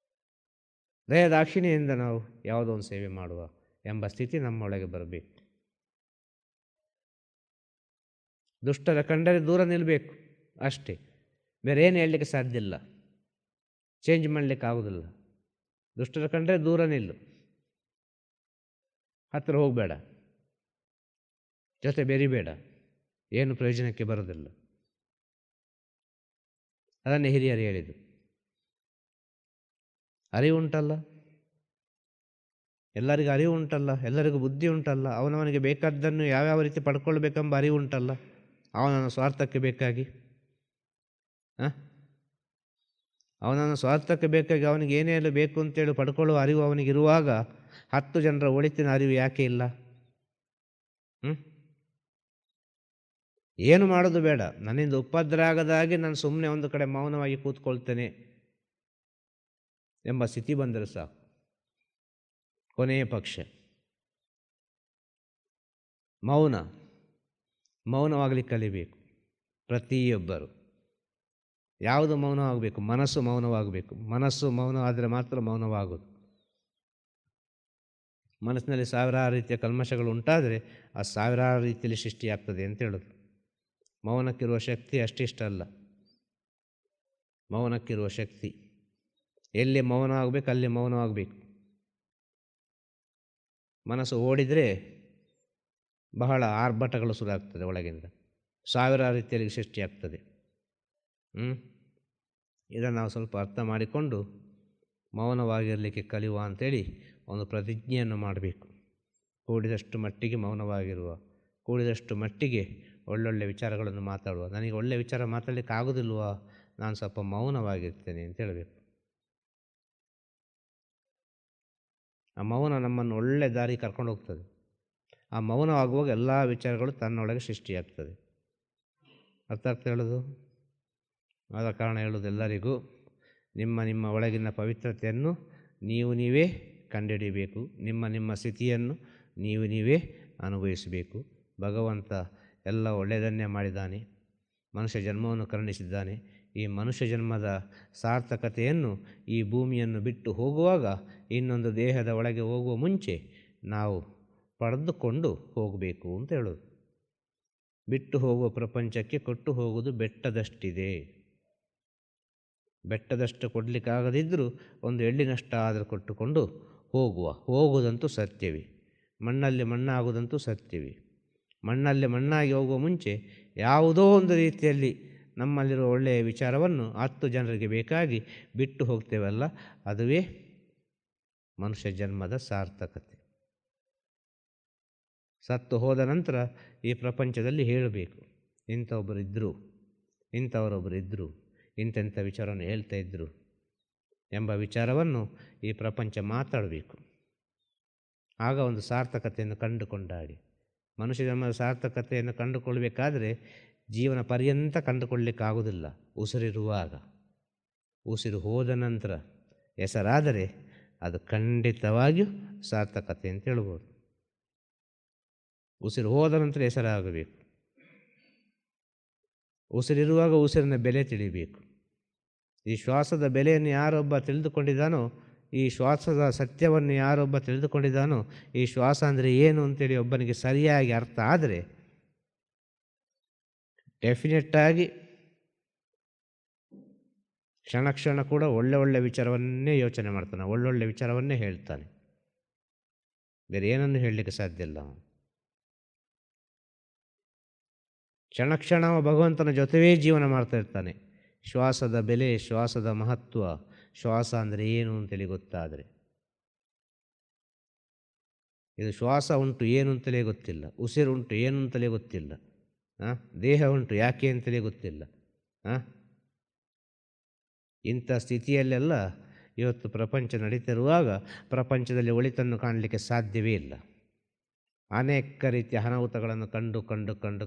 ದಯದಾಕ್ಷಿಣ್ಯದಿಂದ ನಾವು ಯಾವುದೋ ಒಂದು ಸೇವೆ ಮಾಡುವ ಎಂಬ ಸ್ಥಿತಿ ನಮ್ಮೊಳಗೆ ಬರಬೇಕು. ದುಷ್ಟರ ಕಂಡರೆ ದೂರ ನಿಲ್ಲಬೇಕು ಅಷ್ಟೇ, ಬೇರೆ ಏನು ಹೇಳಲಿಕ್ಕೆ ಸಾಧ್ಯ ಇಲ್ಲ, ಚೇಂಜ್ ಮಾಡಲಿಕ್ಕೆ ಆಗೋದಿಲ್ಲ. ದುಷ್ಟರ ಕಂಡರೆ ದೂರ ನಿಲ್ಲು, ಹತ್ತಿರ ಹೋಗಬೇಡ, ಜೊತೆ ಬೆರಿಬೇಡ, ಏನು ಪ್ರಯೋಜನಕ್ಕೆ ಬರೋದಿಲ್ಲ. ಅದನ್ನೇ ಹಿರಿಯರು ಹೇಳಿದ್ದು. ಅರಿವುಂಟಲ್ಲ, ಎಲ್ಲರಿಗೂ ಅರಿವು ಉಂಟಲ್ಲ, ಎಲ್ಲರಿಗೂ ಬುದ್ಧಿ ಉಂಟಲ್ಲ, ಅವನವನಿಗೆ ಬೇಕಾದ್ದನ್ನು ಯಾವ್ಯಾವ ರೀತಿ ಪಡ್ಕೊಳ್ಬೇಕೆಂಬ ಅರಿವು ಉಂಟಲ್ಲ, ಅವನನ್ನು ಸ್ವಾರ್ಥಕ್ಕೆ ಬೇಕಾಗಿ ಅವನನ್ನು ಸ್ವಾರ್ಥಕ್ಕೆ ಬೇಕಾಗಿ ಅವನಿಗೆ ಏನೇನು ಬೇಕು ಅಂತೇಳಿ ಪಡ್ಕೊಳ್ಳುವ ಅರಿವು ಅವನಿಗಿರುವಾಗ 10 ಜನರ ಒಳಿತಿನ ಅರಿವು ಯಾಕೆ ಇಲ್ಲ? ಏನು ಮಾಡೋದು ಬೇಡ, ನನ್ನಿಂದ ಉಪದ್ರ ಆಗದಾಗೆ ನಾನು ಸುಮ್ಮನೆ ಒಂದು ಕಡೆ ಮೌನವಾಗಿ ಕೂತ್ಕೊಳ್ತೇನೆ ಎಂಬ ಸ್ಥಿತಿ ಬಂದರೆ ಸಾಕು. ಕೊನೆಯ ಪಕ್ಷ ಮೌನವಾಗಲಿಕ್ಕೆ ಕಲಿಬೇಕು ಪ್ರತಿಯೊಬ್ಬರು. ಯಾವುದು ಮೌನವಾಗಬೇಕು? ಮನಸ್ಸು ಮೌನವಾಗಬೇಕು. ಮನಸ್ಸು ಮೌನವಾದರೆ ಮಾತ್ರ ಮೌನವಾಗೋದು. ಮನಸ್ಸಿನಲ್ಲಿ ಸಾವಿರಾರು ರೀತಿಯ ಕಲ್ಮಶಗಳು ಉಂಟಾದರೆ ಆ ಸಾವಿರಾರು ರೀತಿಯಲ್ಲಿ ಸೃಷ್ಟಿಯಾಗ್ತದೆ ಅಂತ ಹೇಳೋದು. ಮೌನಕ್ಕಿರುವ ಶಕ್ತಿ ಅಷ್ಟಿಷ್ಟಲ್ಲ. ಮೌನಕ್ಕಿರುವ ಶಕ್ತಿ ಎಲ್ಲಿ ಮೌನ ಆಗಬೇಕು ಅಲ್ಲಿ ಮೌನವಾಗಬೇಕು. ಮನಸ್ಸು ಓಡಿದರೆ ಬಹಳ ಆರ್ಭಟಗಳು ಶುರುವಾಗ್ತದೆ, ಒಳಗಿಂದ ಸಾವಿರಾರು ರೀತಿಯಲ್ಲಿ ಸೃಷ್ಟಿಯಾಗ್ತದೆ. ಇದನ್ನು ನಾವು ಸ್ವಲ್ಪ ಅರ್ಥ ಮಾಡಿಕೊಂಡು ಮೌನವಾಗಿರಲಿಕ್ಕೆ ಕಲಿಯುವ ಅಂಥೇಳಿ ಒಂದು ಪ್ರತಿಜ್ಞೆಯನ್ನು ಮಾಡಬೇಕು. ಕೂಡಿದಷ್ಟು ಮಟ್ಟಿಗೆ ಮೌನವಾಗಿರುವ, ಕೂಡಿದಷ್ಟು ಮಟ್ಟಿಗೆ ಒಳ್ಳೊಳ್ಳೆ ವಿಚಾರಗಳನ್ನು ಮಾತಾಡುವ. ನನಗೆ ಒಳ್ಳೆಯ ವಿಚಾರ ಮಾತಾಡಲಿಕ್ಕೆ ಆಗೋದಿಲ್ವಾ, ನಾನು ಸ್ವಲ್ಪ ಮೌನವಾಗಿರ್ತೇನೆ ಅಂತ ಹೇಳಬೇಕು. ಆ ಮೌನ ನಮ್ಮನ್ನು ಒಳ್ಳೆ ದಾರಿ ಕರ್ಕೊಂಡು ಹೋಗ್ತದೆ. ಆ ಮೌನವಾಗುವಾಗ ಎಲ್ಲ ವಿಚಾರಗಳು ತನ್ನೊಳಗೆ ಸೃಷ್ಟಿಯಾಗ್ತದೆ. ಅರ್ಥ ಆಗ್ತಾ ಹೇಳೋದು? ಆದ ಕಾರಣ ಹೇಳೋದು ಎಲ್ಲರಿಗೂ, ನಿಮ್ಮ ಒಳಗಿನ ಪವಿತ್ರತೆಯನ್ನು ನೀವೇ ಕಂಡುಹಿಡಿಯಬೇಕು. ನಿಮ್ಮ ಸ್ಥಿತಿಯನ್ನು ನೀವೇ ಅನುಭವಿಸಬೇಕು. ಭಗವಂತ ಎಲ್ಲ ಒಳ್ಳೆಯದನ್ನೇ ಮಾಡಿದ್ದಾನೆ, ಮನುಷ್ಯ ಜನ್ಮವನ್ನು ಕರುಣಿಸಿದ್ದಾನೆ. ಈ ಮನುಷ್ಯ ಜನ್ಮದ ಸಾರ್ಥಕತೆಯನ್ನು ಈ ಭೂಮಿಯನ್ನು ಬಿಟ್ಟು ಹೋಗುವಾಗ, ಇನ್ನೊಂದು ದೇಹದ ಒಳಗೆ ಹೋಗುವ ಮುಂಚೆ ನಾವು ಪಡೆದುಕೊಂಡು ಹೋಗಬೇಕು ಅಂತ ಹೇಳೋದು. ಬಿಟ್ಟು ಹೋಗುವ ಪ್ರಪಂಚಕ್ಕೆ ಕೊಟ್ಟು ಹೋಗುವುದು ಬೆಟ್ಟದಷ್ಟಿದೆ. ಬೆಟ್ಟದಷ್ಟು ಕೊಡಲಿಕ್ಕಾಗದಿದ್ದರೂ ಒಂದು ಎಳ್ಳಿನಷ್ಟ ಆದರೂ ಕೊಟ್ಟುಕೊಂಡು ಹೋಗುವುದಂತೂ ಸತ್ಯವೇ. ಮಣ್ಣಲ್ಲಿ ಮಣ್ಣಾಗುವುದಂತೂ ಸತ್ಯವೇ. ಮಣ್ಣಲ್ಲಿ ಮಣ್ಣಾಗಿ ಹೋಗುವ ಮುಂಚೆ ಯಾವುದೋ ಒಂದು ರೀತಿಯಲ್ಲಿ ನಮ್ಮಲ್ಲಿರುವ ಒಳ್ಳೆಯ ವಿಚಾರವನ್ನು 10 ಜನರಿಗೆ ಬೇಕಾಗಿ ಬಿಟ್ಟು ಹೋಗ್ತೇವಲ್ಲ, ಅದುವೇ ಮನುಷ್ಯ ಜನ್ಮದ ಸಾರ್ಥಕತೆ. ಸತ್ತು ಹೋದ ನಂತರ ಈ ಪ್ರಪಂಚದಲ್ಲಿ ಹೇಳಬೇಕು, ಇಂಥವರೊಬ್ಬರಿದ್ದರು, ಇಂತೆಂಥ ವಿಚಾರವನ್ನು ಹೇಳ್ತಾ ಇದ್ದರು ಎಂಬ ವಿಚಾರವನ್ನು ಈ ಪ್ರಪಂಚ ಮಾತಾಡಬೇಕು. ಆಗ ಒಂದು ಸಾರ್ಥಕತೆಯನ್ನು ಕಂಡುಕೊಂಡಾಡಿ. ಮನುಷ್ಯ ಜನ್ಮದ ಸಾರ್ಥಕತೆಯನ್ನು ಕಂಡುಕೊಳ್ಬೇಕಾದ್ರೆ ಜೀವನ ಪರ್ಯಂತ ಕಂಡುಕೊಳ್ಳಲಿಕ್ಕಾಗೋದಿಲ್ಲ. ಉಸಿರಿರುವಾಗ, ಉಸಿರು ಹೋದ ನಂತರ ಹೆಸರಾದರೆ ಅದು ಖಂಡಿತವಾಗಿಯೂ ಸಾರ್ಥಕತೆ ಅಂತ ಹೇಳ್ಬೋದು. ಉಸಿರು ಹೋದ ನಂತರ ಹೆಸರಾಗಬೇಕು. ಉಸಿರಿರುವಾಗ ಉಸಿರಿನ ಬೆಲೆ ತಿಳಿಬೇಕು. ಈ ಶ್ವಾಸದ ಬೆಲೆಯನ್ನು ಯಾರೊಬ್ಬ ತಿಳಿದುಕೊಂಡಿದ್ದಾನೋ, ಈ ಶ್ವಾಸದ ಸತ್ಯವನ್ನು ಯಾರೊಬ್ಬ ತಿಳಿದುಕೊಂಡಿದ್ದಾನೋ, ಈ ಶ್ವಾಸ ಅಂದರೆ ಏನು ಅಂತೇಳಿ ಒಬ್ಬನಿಗೆ ಸರಿಯಾಗಿ ಅರ್ಥ ಆದರೆ ಡೆಫಿನೆಟ್ಟಾಗಿ ಕ್ಷಣ ಕೂಡ ಒಳ್ಳೆ ವಿಚಾರವನ್ನೇ ಯೋಚನೆ ಮಾಡ್ತಾನೆ, ಒಳ್ಳೊಳ್ಳೆ ವಿಚಾರವನ್ನೇ ಹೇಳ್ತಾನೆ. ಬೇರೆ ಏನನ್ನು ಹೇಳಲಿಕ್ಕೆ ಸಾಧ್ಯ ಇಲ್ಲ. ಕ್ಷಣ ಭಗವಂತನ ಜೊತೆವೇ ಜೀವನ ಮಾಡ್ತಾ ಇರ್ತಾನೆ. ಶ್ವಾಸದ ಬೆಲೆ, ಶ್ವಾಸದ ಮಹತ್ವ, ಶ್ವಾಸ ಅಂದರೆ ಏನು ಅಂತೇಳಿ ಗೊತ್ತಾದರೆ. ಇದು ಶ್ವಾಸ ಉಂಟು ಏನು ಅಂತಲೇ ಗೊತ್ತಿಲ್ಲ, ಉಸಿರುಂಟು ಏನು ಅಂತಲೇ ಗೊತ್ತಿಲ್ಲ, ದೇಹ ಉಂಟು ಯಾಕೆ ಅಂತಲೇ ಗೊತ್ತಿಲ್ಲ. ಇಂಥ ಸ್ಥಿತಿಯಲ್ಲೆಲ್ಲ ಇವತ್ತು ಪ್ರಪಂಚ ನಡೀತಿರುವಾಗ ಪ್ರಪಂಚದಲ್ಲಿ ಒಳಿತನ್ನು ಕಾಣಲಿಕ್ಕೆ ಸಾಧ್ಯವೇ ಇಲ್ಲ. ಅನೇಕ ರೀತಿಯ ಅನಾಹುತಗಳನ್ನು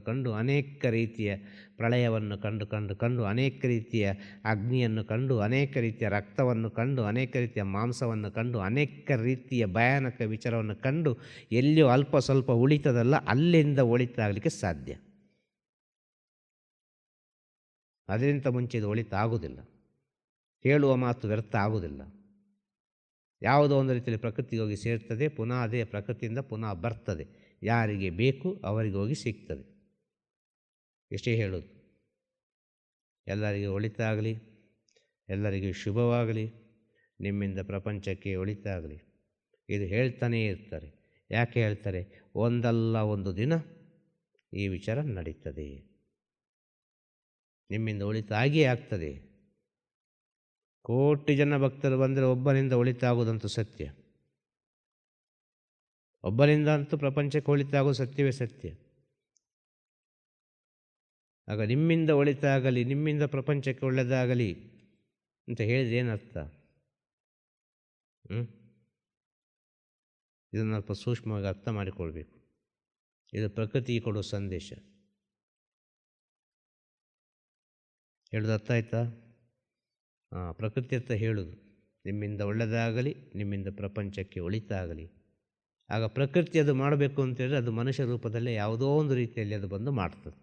ಕಂಡು ಅನೇಕ ರೀತಿಯ ಪ್ರಳಯವನ್ನು ಕಂಡು ಅನೇಕ ರೀತಿಯ ಅಗ್ನಿಯನ್ನು ಕಂಡು ಅನೇಕ ರೀತಿಯ ರಕ್ತವನ್ನು ಕಂಡು ಅನೇಕ ರೀತಿಯ ಮಾಂಸವನ್ನು ಕಂಡು ಅನೇಕ ರೀತಿಯ ಭಯಾನಕ ವಿಚಾರವನ್ನು ಕಂಡು ಎಲ್ಲಿಯೂ ಅಲ್ಪ ಸ್ವಲ್ಪ ಉಳಿತದಲ್ಲ ಅಲ್ಲಿಂದ ಒಳಿತಾಗಲಿಕ್ಕೆ ಸಾಧ್ಯ. ಅದರಿಂದ ಮುಂಚೆ ಇದು ಒಳಿತ ಆಗುವುದಿಲ್ಲ. ಹೇಳುವ ಮಾತು ವ್ಯರ್ಥ ಆಗುವುದಿಲ್ಲ. ಯಾವುದೋ ಒಂದು ರೀತಿಯಲ್ಲಿ ಪ್ರಕೃತಿಗೆ ಹೋಗಿ ಸೇರ್ತದೆ, ಪುನಃ ಅದೇ ಪ್ರಕೃತಿಯಿಂದ ಪುನಃ ಬರ್ತದೆ. ಯಾರಿಗೆ ಬೇಕು ಅವರಿಗೆ ಹೋಗಿ ಸಿಗ್ತದೆ. ಇಷ್ಟೇ ಹೇಳೋದು. ಎಲ್ಲರಿಗೂ ಒಳಿತಾಗಲಿ, ಎಲ್ಲರಿಗೂ ಶುಭವಾಗಲಿ, ನಿಮ್ಮಿಂದ ಪ್ರಪಂಚಕ್ಕೆ ಒಳಿತಾಗಲಿ. ಇದು ಹೇಳ್ತಾನೇ ಇರ್ತಾರೆ. ಯಾಕೆ ಹೇಳ್ತಾರೆ? ಒಂದಲ್ಲ ಒಂದು ದಿನ ಈ ವಿಚಾರ ನಡೀತದೆ, ನಿಮ್ಮಿಂದ ಒಳಿತಾಗಿಯೇ ಆಗ್ತದೆ. ಕೋಟಿ ಜನ ಭಕ್ತರು ಬಂದರೆ ಒಬ್ಬನಿಂದ ಒಳಿತಾಗೋದಂತೂ ಸತ್ಯ. ಒಬ್ಬನಿಂದ ಅಂತೂ ಪ್ರಪಂಚಕ್ಕೆ ಒಳಿತಾಗೋದು ಸತ್ಯವೇ ಸತ್ಯ. ಆಗ ನಿಮ್ಮಿಂದ ಒಳಿತಾಗಲಿ, ನಿಮ್ಮಿಂದ ಪ್ರಪಂಚಕ್ಕೆ ಒಳ್ಳೆಯದಾಗಲಿ ಅಂತ ಹೇಳಿದ್ರೆ ಏನರ್ಥ? ಇದನ್ನು ಸ್ವಲ್ಪ ಸೂಕ್ಷ್ಮವಾಗಿ ಅರ್ಥ ಮಾಡಿಕೊಳ್ಬೇಕು. ಇದು ಪ್ರಕೃತಿಗೆ ಕೊಡುವ ಸಂದೇಶ. ಹೇಳೋದು ಅರ್ಥ ಆಯ್ತಾ? ಪ್ರಕೃತಿ ಹತ್ರ ಹೇಳುವುದು, ನಿಮ್ಮಿಂದ ಒಳ್ಳೆಯದಾಗಲಿ, ನಿಮ್ಮಿಂದ ಪ್ರಪಂಚಕ್ಕೆ ಒಳಿತಾಗಲಿ. ಆಗ ಪ್ರಕೃತಿ ಅದು ಮಾಡಬೇಕು ಅಂತೇಳಿದ್ರೆ ಅದು ಮನುಷ್ಯ ರೂಪದಲ್ಲೇ ಯಾವುದೋ ಒಂದು ರೀತಿಯಲ್ಲಿ ಅದು ಬಂದು ಮಾಡ್ತದೆ.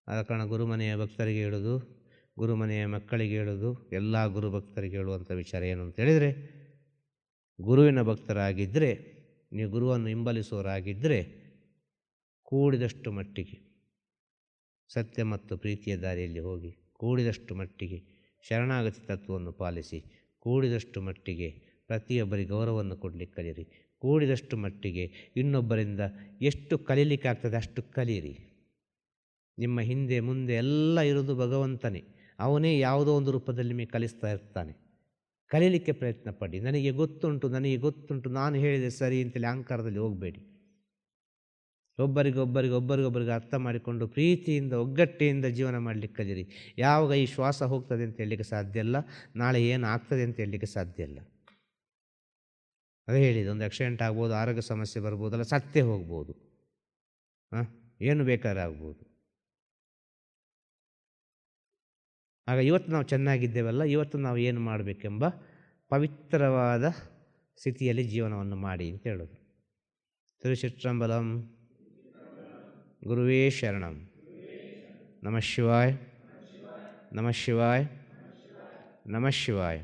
ಆದ ಕಾರಣ ಗುರುಮನೆಯ ಭಕ್ತರಿಗೆ ಹೇಳೋದು, ಗುರುಮನೆಯ ಮಕ್ಕಳಿಗೆ ಹೇಳೋದು, ಎಲ್ಲ ಗುರು ಭಕ್ತರಿಗೆ ಹೇಳುವಂಥ ವಿಚಾರ ಏನು ಅಂತೇಳಿದರೆ, ಗುರುವಿನ ಭಕ್ತರಾಗಿದ್ದರೆ, ನೀವು ಗುರುವನ್ನು ಹಿಂಬಲಿಸುವವರಾಗಿದ್ದರೆ ಕೂಡಿದಷ್ಟು ಮಟ್ಟಿಗೆ ಸತ್ಯ ಮತ್ತು ಪ್ರೀತಿಯ ದಾರಿಯಲ್ಲಿ ಹೋಗಿ, ಕೂಡಿದಷ್ಟು ಮಟ್ಟಿಗೆ ಶರಣಾಗತಿ ತತ್ವವನ್ನು ಪಾಲಿಸಿ, ಕೂಡಿದಷ್ಟು ಮಟ್ಟಿಗೆ ಪ್ರತಿಯೊಬ್ಬರಿಗೆ ಗೌರವವನ್ನು ಕೊಡಲಿಕ್ಕೆ ಕಲಿಯಿರಿ, ಕೂಡಿದಷ್ಟು ಮಟ್ಟಿಗೆ ಇನ್ನೊಬ್ಬರಿಂದ ಎಷ್ಟು ಕಲೀಲಿಕ್ಕಾಗ್ತದೆ ಅಷ್ಟು ಕಲಿಯಿರಿ. ನಿಮ್ಮ ಹಿಂದೆ ಮುಂದೆ ಎಲ್ಲ ಇರೋದು ಭಗವಂತನೇ. ಅವನೇ ಯಾವುದೋ ಒಂದು ರೂಪದಲ್ಲಿ ನಿಮಗೆ ಕಲಿಸ್ತಾ ಇರ್ತಾನೆ. ಕಲೀಲಿಕ್ಕೆ ಪ್ರಯತ್ನ ಪಡಿ. ನನಗೆ ಗೊತ್ತುಂಟು, ನಾನು ಹೇಳಿದೆ ಸರಿ ಅಂತೇಳಿ ಅಹಂಕಾರದಲ್ಲಿ ಹೋಗಬೇಡಿ. ಒಬ್ಬರಿಗೊಬ್ಬರಿಗೆ ಅರ್ಥ ಮಾಡಿಕೊಂಡು ಪ್ರೀತಿಯಿಂದ ಒಗ್ಗಟ್ಟಿನಿಂದ ಜೀವನ ಮಾಡಲಿಕ್ಕೆ ಕಲಿಯಿರಿ. ಯಾವಾಗ ಈ ಶ್ವಾಸ ಹೋಗ್ತದೆ ಅಂತ ಹೇಳಲಿಕ್ಕೆ ಸಾಧ್ಯ ಇಲ್ಲ, ನಾಳೆ ಏನು ಆಗ್ತದೆ ಅಂತ ಹೇಳಲಿಕ್ಕೆ ಸಾಧ್ಯ ಇಲ್ಲ. ಅದೇ ಹೇಳಿದೆ, ಒಂದು ಆಕ್ಸಿಡೆಂಟ್ ಆಗ್ಬೋದು, ಆರೋಗ್ಯ ಸಮಸ್ಯೆ ಬರ್ಬೋದಲ್ಲ, ಸತ್ತೇ ಹೋಗ್ಬೋದು, ಏನು ಬೇಕಾದ್ರೆ ಆಗ್ಬೋದು. ಆಗ ಇವತ್ತು ನಾವು ಚೆನ್ನಾಗಿದ್ದೇವಲ್ಲ, ಇವತ್ತು ನಾವು ಏನು ಮಾಡಬೇಕೆಂಬ ಪವಿತ್ರವಾದ ಸ್ಥಿತಿಯಲ್ಲಿ ಜೀವನವನ್ನು ಮಾಡಿ ಅಂತ ಹೇಳೋದು. ತಿರುಚಿಟ್ರಂಬಲಂ. ಗುರುವೇ ಶರಣಂ. ನಮಃ ಶಿವಾಯ, ನಮಃ ಶಿವಾಯ, ನಮಃ ಶಿವಾಯ.